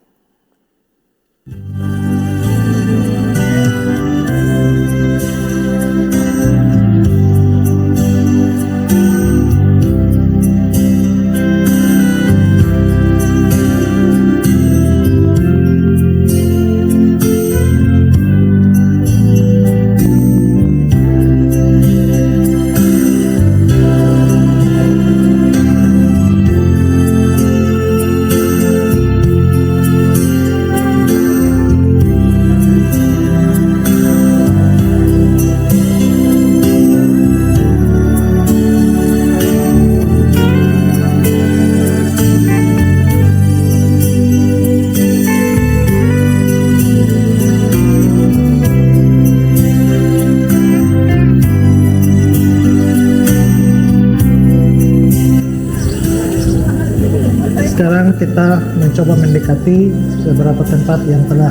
Sekarang kita mencoba mendekati beberapa tempat yang telah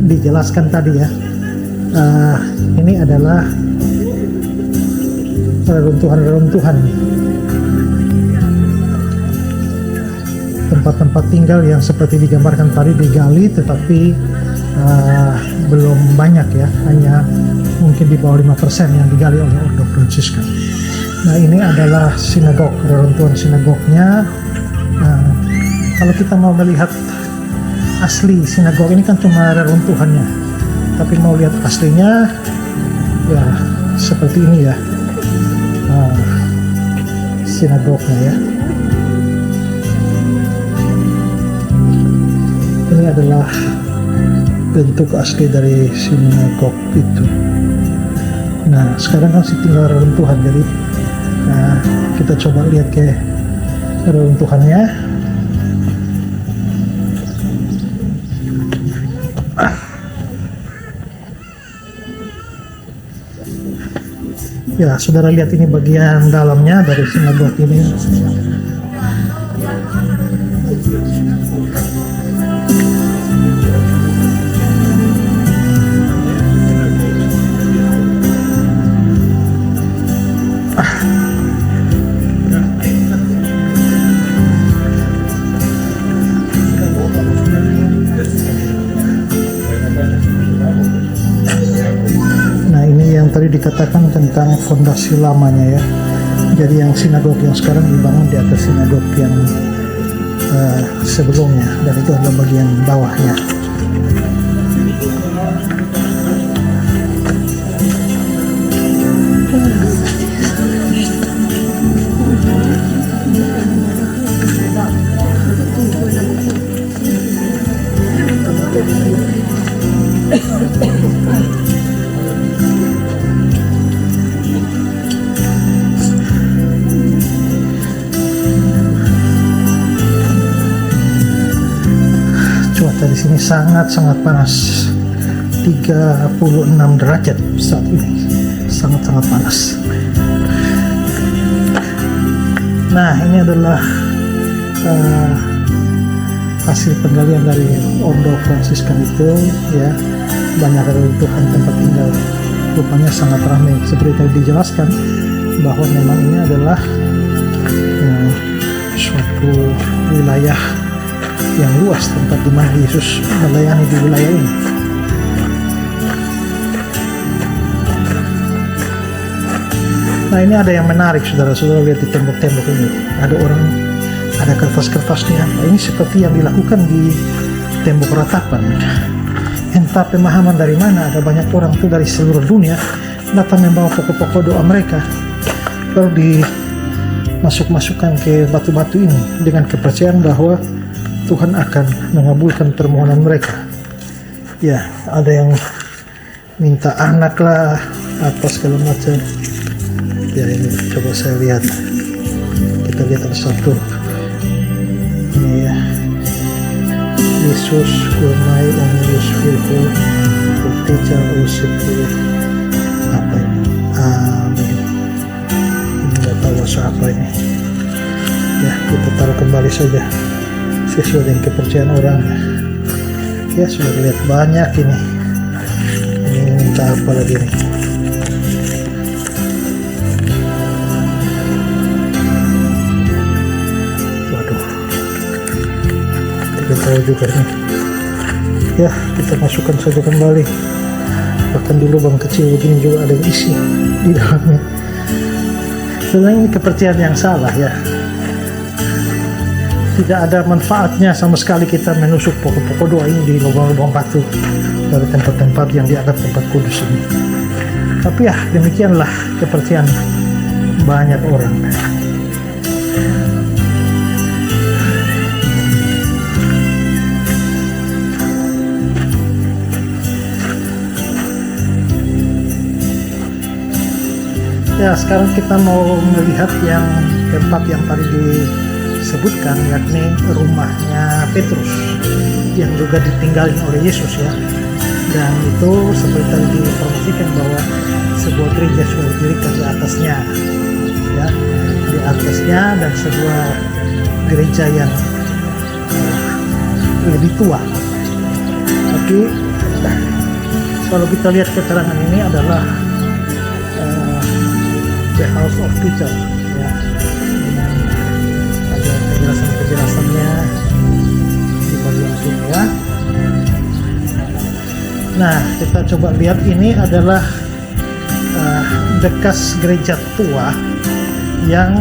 dijelaskan tadi ya. Ini adalah reruntuhan-reruntuhan tempat-tempat tinggal yang seperti digambarkan tadi digali, tetapi belum banyak ya, hanya mungkin di bawah 5% yang digali oleh Ordo Fransiskan. Nah, ini adalah sinagog, reruntuhan sinagognya. Nah, kalau kita mau melihat asli sinagog ini kan cuma reruntuhannya, tapi mau lihat aslinya ya seperti ini ya. Nah, sinagognya ya. Ini adalah bentuk asli dari sinagog itu. Nah, sekarang kan tinggal reruntuhan, jadi kita coba lihat ke reruntuhannya. Ya, saudara lihat ini bagian dalamnya dari sinagog ini. Tadi dikatakan tentang fondasi lamanya ya. Jadi yang sinagog yang sekarang dibangun di atas sinagog yang sebelumnya, dan itu adalah bagian bawahnya. Di sini sangat-sangat panas, 36 derajat saat ini, sangat-sangat panas. Nah, ini adalah hasil penggalian dari Ordo Fransiskan itu ya. Banyak reruntuhan tempat tinggal, rupanya sangat ramai. Seperti tadi dijelaskan bahwa memang ini adalah suatu wilayah yang luas, tempat di mana Yesus melayani di wilayah ini. Nah, ini ada yang menarik, saudara-saudara, lihat di tembok-tembok ini. Ada orang, ada kertas-kertasnya. Nah, ini seperti yang dilakukan di tembok ratapan. Entah pemahaman dari mana, ada banyak orang tuh dari seluruh dunia datang membawa pokok-pokok doa mereka, lalu dimasukkan ke batu-batu ini dengan kepercayaan bahwa Tuhan akan mengabulkan permohonan mereka. Ya, ada yang minta anak lah, apa segala macam. Ya, ini coba saya lihat. Kita lihat ada satu. Ini ya. Yesus kurmai omnibus virgo, putija usipur. Apa ini? Amin. Ini nggak tahu bahasa apa ini. Ya, kita taruh kembali saja sesuai dengan kepercayaan orang. Ya, sudah lihat banyak ini. Ini minta apa lagi nih? Waduh, tidak tahu juga nih. Ya, kita masukkan saja kembali. Bahkan di lubang kecil begini juga ada yang isi di dalamnya. Sebenarnya ini kepercayaan yang salah ya. Tidak ada manfaatnya sama sekali kita menusuk pokok-pokok doa ini di lubang-lubang batu dari tempat-tempat yang dianggap tempat kudus ini. Tapi ya, demikianlah kepercayaan banyak orang. Ya, sekarang kita mau melihat yang tempat yang tadi disebutkan, yakni rumahnya Petrus yang juga ditinggalin oleh Yesus ya. Dan itu seperti tadi diinformasikan bahwa sebuah gereja sudah didirikan di atasnya ya, di atasnya, dan sebuah gereja yang lebih tua. Tapi kalau kita lihat keterangan ini adalah the house of Peter ya. Ada penjelasannya di bagian sini ya. Nah, kita coba lihat, ini adalah bekas gereja tua yang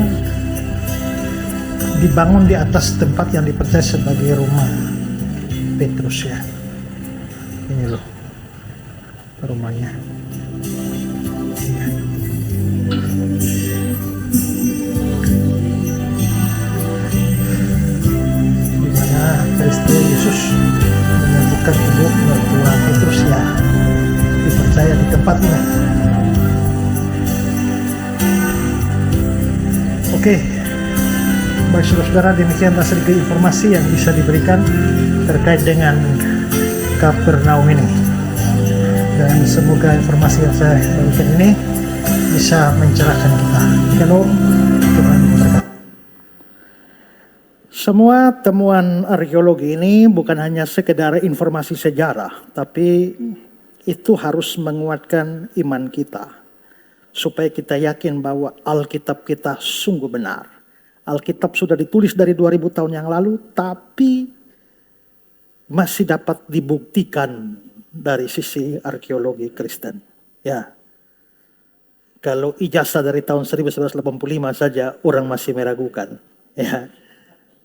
dibangun di atas tempat yang dipercaya sebagai rumah Petrus ya. Ini loh rumahnya. Ya. Di mana Kristus Yesus menyembuhkan ibu mertua Petrus ya, dipercaya di tempat ini. Oke. Baik saudara-saudara, demikianlah sedikit informasi yang bisa diberikan terkait dengan Kapernaum ini. Dan semoga informasi yang saya berikan ini bisa mencerahkan kita. Shalom, Tuhan berkati. Semua temuan arkeologi ini bukan hanya sekedar informasi sejarah, tapi itu harus menguatkan iman kita. Supaya kita yakin bahwa Alkitab kita sungguh benar. Alkitab sudah ditulis dari 2000 tahun yang lalu, tapi masih dapat dibuktikan dari sisi arkeologi Kristen. Ya, kalau ijazah dari tahun 1985 saja orang masih meragukan. Ya,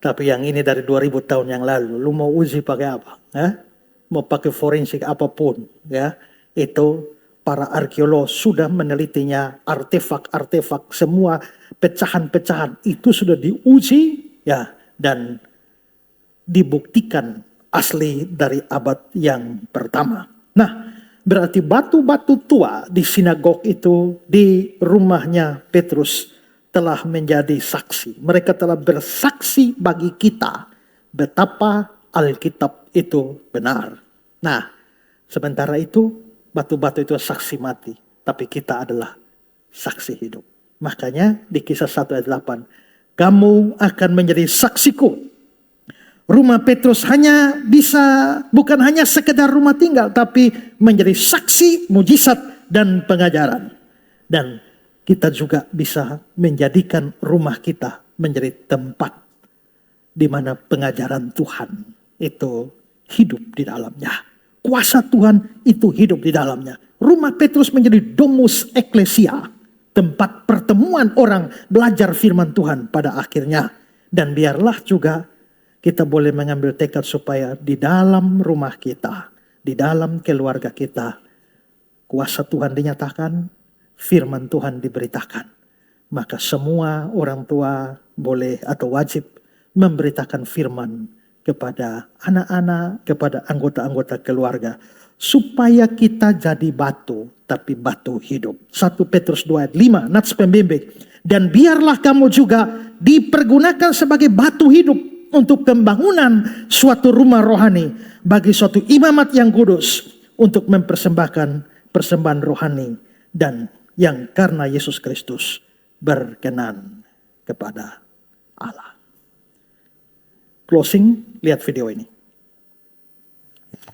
tapi yang ini dari 2000 tahun yang lalu, lu mau uji pakai apa? Ya? Mau pakai forensik apapun, ya, itu para arkeolog sudah menelitinya, artefak-artefak, semua pecahan-pecahan itu sudah diuji ya, dan dibuktikan asli dari abad yang pertama. Nah, berarti batu-batu tua di sinagog itu, di rumahnya Petrus telah menjadi saksi. Mereka telah bersaksi bagi kita betapa Alkitab itu benar. Nah, sementara itu batu-batu itu saksi mati, tapi kita adalah saksi hidup. Makanya di Kisah 1 ayat 8, kamu akan menjadi saksiku. Rumah Petrus bukan hanya sekedar rumah tinggal, tapi menjadi saksi, mujizat, dan pengajaran. Dan kita juga bisa menjadikan rumah kita menjadi tempat di mana pengajaran Tuhan itu hidup di dalamnya. Kuasa Tuhan itu hidup di dalamnya. Rumah Petrus menjadi domus eklesia, tempat pertemuan orang belajar firman Tuhan pada akhirnya. Dan biarlah juga kita boleh mengambil tekad supaya di dalam rumah kita, di dalam keluarga kita, kuasa Tuhan dinyatakan, firman Tuhan diberitakan. Maka semua orang tua boleh atau wajib memberitakan firman kepada anak-anak, kepada anggota-anggota keluarga. Supaya kita jadi batu, tapi batu hidup. 1 Petrus 2 ayat 5, nats pembimbing. Dan biarlah kamu juga dipergunakan sebagai batu hidup untuk pembangunan suatu rumah rohani bagi suatu imamat yang kudus untuk mempersembahkan persembahan rohani dan yang karena Yesus Kristus berkenan kepada Allah. Closing, lihat video ini.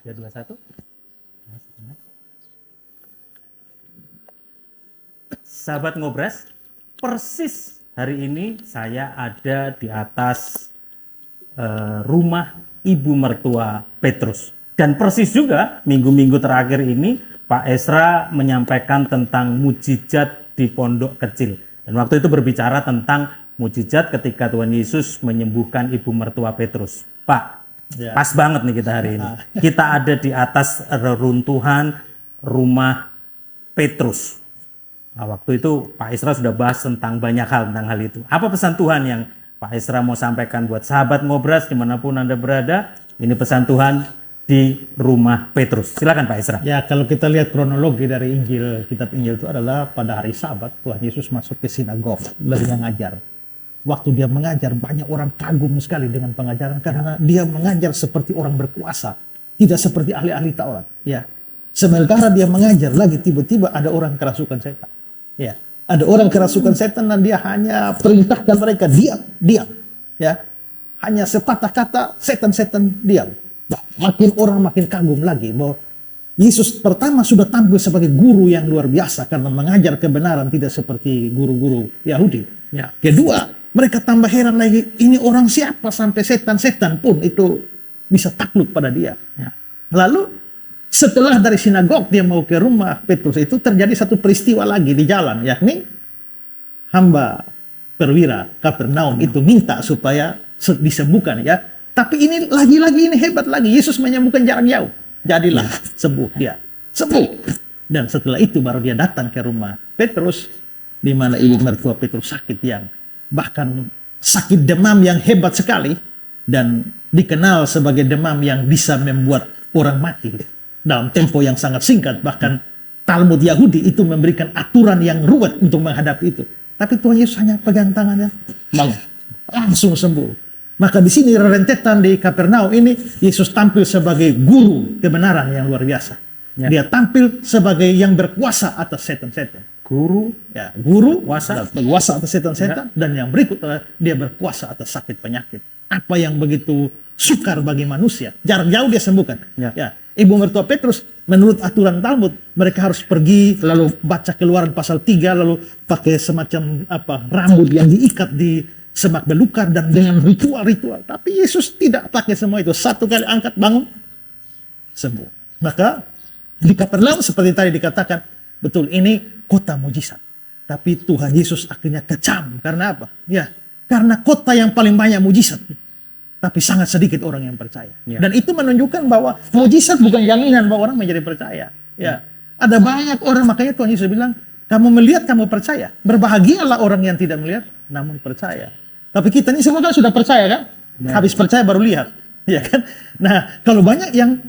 3, 2, 1. Sahabat Ngobras, persis hari ini saya ada di atas rumah ibu mertua Petrus. Dan persis juga minggu-minggu terakhir ini Pak Esra menyampaikan tentang mujizat di pondok kecil. Dan waktu itu berbicara tentang mujizat ketika Tuhan Yesus menyembuhkan ibu mertua Petrus. Pak, ya, pas banget nih kita hari ini. Kita ada di atas reruntuhan rumah Petrus. Nah, waktu itu Pak Esra sudah bahas tentang banyak hal tentang hal itu. Apa pesan Tuhan yang Pak Esra mau sampaikan buat sahabat Ngobras dimanapun Anda berada? Ini pesan Tuhan di rumah Petrus. Silakan Pak Esra. Ya, kalau kita lihat kronologi dari Injil, kitab Injil itu adalah pada hari Sabat Tuhan Yesus masuk ke sinagog lagi mengajar. Waktu dia mengajar, banyak orang kagum sekali dengan pengajaran karena dia mengajar seperti orang berkuasa, tidak seperti ahli-ahli Taurat. Ya, sementara dia mengajar lagi tiba-tiba ada orang kerasukan setan. Ya, ada orang kerasukan setan dan dia hanya perintahkan mereka diam. Ya, hanya sepatah kata setan-setan diam. Nah, makin orang makin kagum lagi bahwa Yesus pertama sudah tampil sebagai guru yang luar biasa karena mengajar kebenaran tidak seperti guru-guru Yahudi. Ya. Kedua, mereka tambah heran lagi, ini orang siapa sampai setan-setan pun itu bisa takluk pada dia. Ya. Lalu setelah dari sinagog dia mau ke rumah Petrus itu terjadi satu peristiwa lagi di jalan, yakni hamba perwira Kapernaum itu minta supaya disembuhkan ya. Tapi ini lagi-lagi ini hebat lagi. Yesus menyembuhkan jarak jauh. Jadilah sembuh dia. Sembuh. Dan setelah itu baru dia datang ke rumah Petrus, di mana ibu mertua Petrus sakit yang bahkan sakit demam yang hebat sekali, dan dikenal sebagai demam yang bisa membuat orang mati dalam tempo yang sangat singkat. Bahkan Talmud Yahudi itu memberikan aturan yang ruwet untuk menghadapi itu. Tapi Tuhan Yesus hanya pegang tangannya, bangun, langsung sembuh. Maka di sini rentetan di Kapernaum ini Yesus tampil sebagai guru kebenaran yang luar biasa. Ya. Dia tampil sebagai yang berkuasa atas setan-setan. Guru, Ya, guru Kuasa. berkuasa atas setan-setan, dan yang berikut adalah dia berkuasa atas sakit penyakit. Apa yang begitu sukar bagi manusia, jarak jauh dia sembuhkan. Ya. Ibu mertua Petrus menurut aturan Talmud mereka harus pergi lalu baca Keluaran pasal 3 lalu pakai semacam rambut yang diikat di semak belukar dan dengan ritual-ritual. Tapi Yesus tidak pakai semua itu. Satu kali angkat, bangun, sembuh. Maka di Kapernaum seperti tadi dikatakan, betul ini kota mujizat. Tapi Tuhan Yesus akhirnya kecam. Karena apa? Ya, karena kota yang paling banyak mujizat. Tapi sangat sedikit orang yang percaya. Ya. Dan itu menunjukkan bahwa mujizat bukan jaminan bahwa orang menjadi percaya. Ya, ada banyak orang, makanya Tuhan Yesus bilang, kamu melihat, kamu percaya. Berbahagialah orang yang tidak melihat, namun percaya. Tapi kita ini semua kan sudah percaya kan? Ya. Habis percaya baru lihat. Ya kan? Nah, kalau banyak yang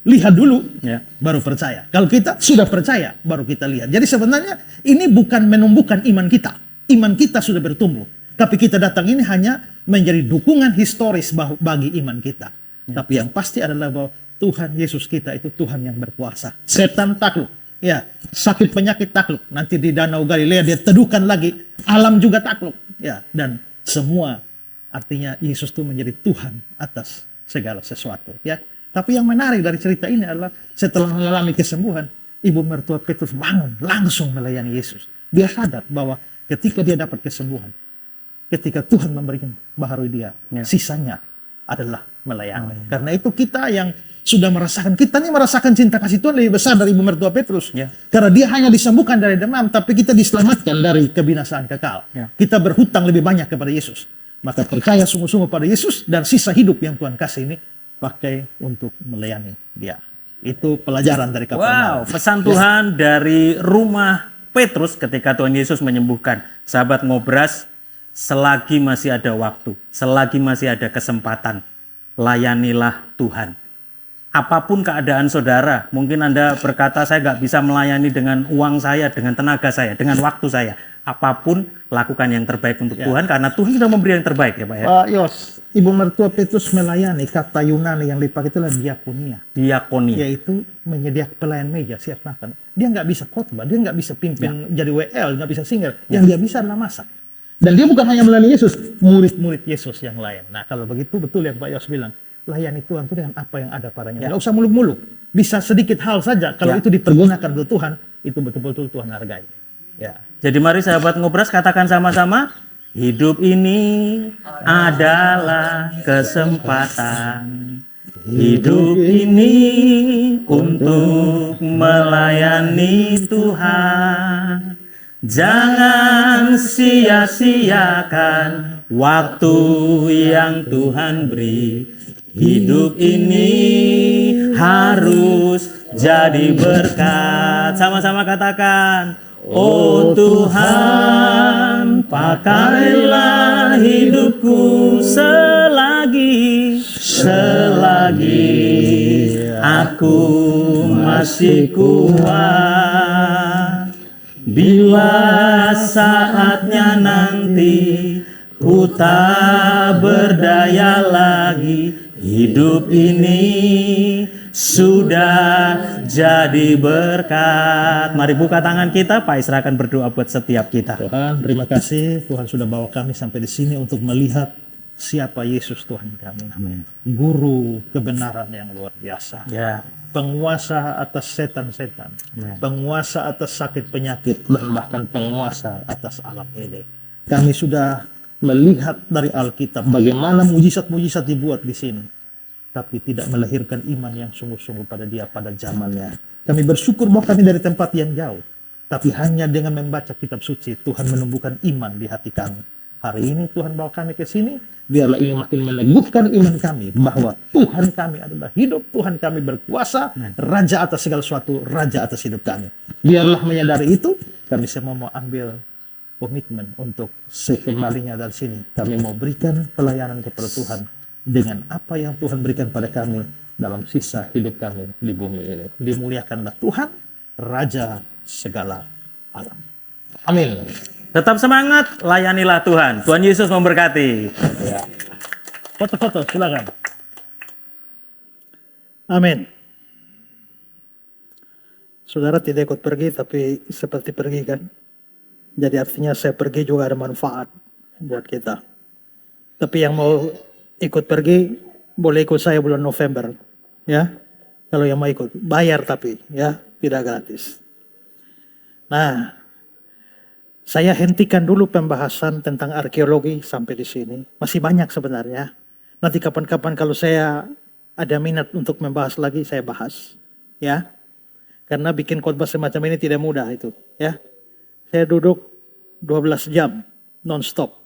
lihat dulu, Ya. baru percaya. Kalau kita sudah percaya, baru kita lihat. Jadi sebenarnya ini bukan menumbuhkan iman kita. Iman kita sudah bertumbuh. Tapi kita datang ini hanya menjadi dukungan historis bagi iman kita. Tapi yang pasti adalah bahwa Tuhan Yesus kita itu Tuhan yang berkuasa. Setan takluk. Ya, sakit penyakit takluk. Nanti di Danau Galilea dia teduhkan lagi. Alam juga takluk. Ya, dan semua artinya Yesus itu menjadi Tuhan atas segala sesuatu. Ya. Tapi yang menarik dari cerita ini adalah setelah mengalami kesembuhan, ibu mertua Petrus bangun langsung melayani Yesus. Dia sadar bahwa ketika dia dapat kesembuhan, ketika Tuhan memberikan baharui dia, sisanya adalah melayani. Karena itu kita yang sudah merasakan, kita ini merasakan cinta kasih Tuhan lebih besar dari ibu mertua Petrus. Ya. Karena dia hanya disembuhkan dari demam, tapi kita diselamatkan dari kebinasaan kekal. Ya. Kita berhutang lebih banyak kepada Yesus. Maka percaya sungguh-sungguh pada Yesus, dan sisa hidup yang Tuhan kasih ini pakai untuk melayani dia. Itu pelajaran dari Kapernaum. Wow, pesan Tuhan dari rumah Petrus ketika Tuhan Yesus menyembuhkan. Sahabat Ngobras, selagi masih ada waktu, selagi masih ada kesempatan, layanilah Tuhan. Apapun keadaan saudara, mungkin Anda berkata, saya nggak bisa melayani dengan uang saya, dengan tenaga saya, dengan waktu saya. Apapun, lakukan yang terbaik untuk Tuhan, karena Tuhan sudah memberi yang terbaik ya Pak ya. Pak Yos, ibu mertua Petrus melayani, kata Yunani yang dipakai itulah diakonia. Diakoni. Yaitu menyediakan pelayan meja, siap makan. Dia nggak bisa khotbah, dia nggak bisa pimpin jadi WL, nggak bisa singer. Yang dia bisa adalah masak. Dan dia bukan hanya melayani Yesus, murid-murid Yesus yang lain. Nah kalau begitu betul yang Pak Yos bilang, layani Tuhan itu dengan apa yang ada padanya. Nggak usah muluk-muluk. Bisa sedikit hal saja, kalau itu dipergunakan untuk Tuhan, itu betul-betul Tuhan hargai. Ya. Jadi mari sahabat Ngobras katakan sama-sama, hidup ini adalah kesempatan. Hidup ini untuk melayani Tuhan. Jangan sia-siakan waktu yang Tuhan beri. Hidup ini harus jadi berkat. Sama-sama katakan, oh Tuhan, pakailah hidupku selagi aku masih kuat. Bila saatnya nanti ku tak berdaya lagi, hidup ini sudah jadi berkat. Mari buka tangan kita, Pak Isra akan berdoa buat setiap kita. Tuhan, terima kasih Tuhan sudah bawa kami sampai di sini untuk melihat siapa Yesus Tuhan kami. Amin. Guru kebenaran yang luar biasa. Ya. Penguasa atas setan-setan. Ya. Penguasa atas sakit penyakit, dan bahkan penguasa atas alam ini. Kami sudah melihat dari Alkitab bagaimana mujizat-mujizat dibuat di sini. Tapi tidak melahirkan iman yang sungguh-sungguh pada dia pada zamannya. Kami bersyukur bahwa kami dari tempat yang jauh. Tapi hanya dengan membaca kitab suci, Tuhan menumbuhkan iman di hati kami. Hari ini Tuhan bawa kami ke sini, biarlah ini makin meneguhkan iman kami bahwa Tuhan kami adalah hidup, Tuhan kami berkuasa, Raja atas segala sesuatu, Raja atas hidup kami. Biarlah menyadari itu, kami semua mau ambil komitmen untuk sekembalinya dari sini. Kami mau berikan pelayanan kepada Tuhan dengan apa yang Tuhan berikan pada kami dalam sisa hidup kami di bumi ini. Dimuliakanlah Tuhan, Raja segala alam. Amin. Tetap semangat, layanilah Tuhan. Tuhan Yesus memberkati. Ya. Foto-foto, silakan. Amin. Saudara tidak ikut pergi, tapi seperti pergi kan. Jadi artinya saya pergi juga ada manfaat buat kita. Tapi yang mau ikut pergi, boleh ikut saya bulan November. Ya, kalau yang mau ikut. Bayar tapi, ya, tidak gratis. Nah, saya hentikan dulu pembahasan tentang arkeologi sampai di sini. Masih banyak sebenarnya. Nanti kapan-kapan kalau saya ada minat untuk membahas lagi, saya bahas. Ya. Karena bikin khotbah semacam ini tidak mudah itu. Ya. Saya duduk 12 jam non-stop.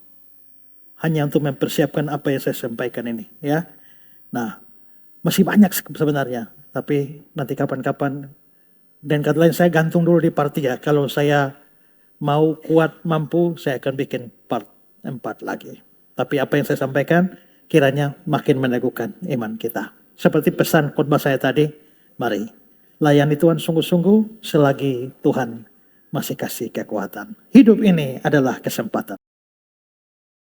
Hanya untuk mempersiapkan apa yang saya sampaikan ini. Ya. Nah, masih banyak sebenarnya. Tapi nanti kapan-kapan. Dan kata lain saya gantung dulu di part 3. Kalau saya mau kuat mampu, saya akan bikin part 4 lagi. Tapi apa yang saya sampaikan, kiranya makin meneguhkan iman kita. Seperti pesan khotbah saya tadi, mari layani Tuhan sungguh-sungguh selagi Tuhan masih kasih kekuatan. Hidup ini adalah kesempatan.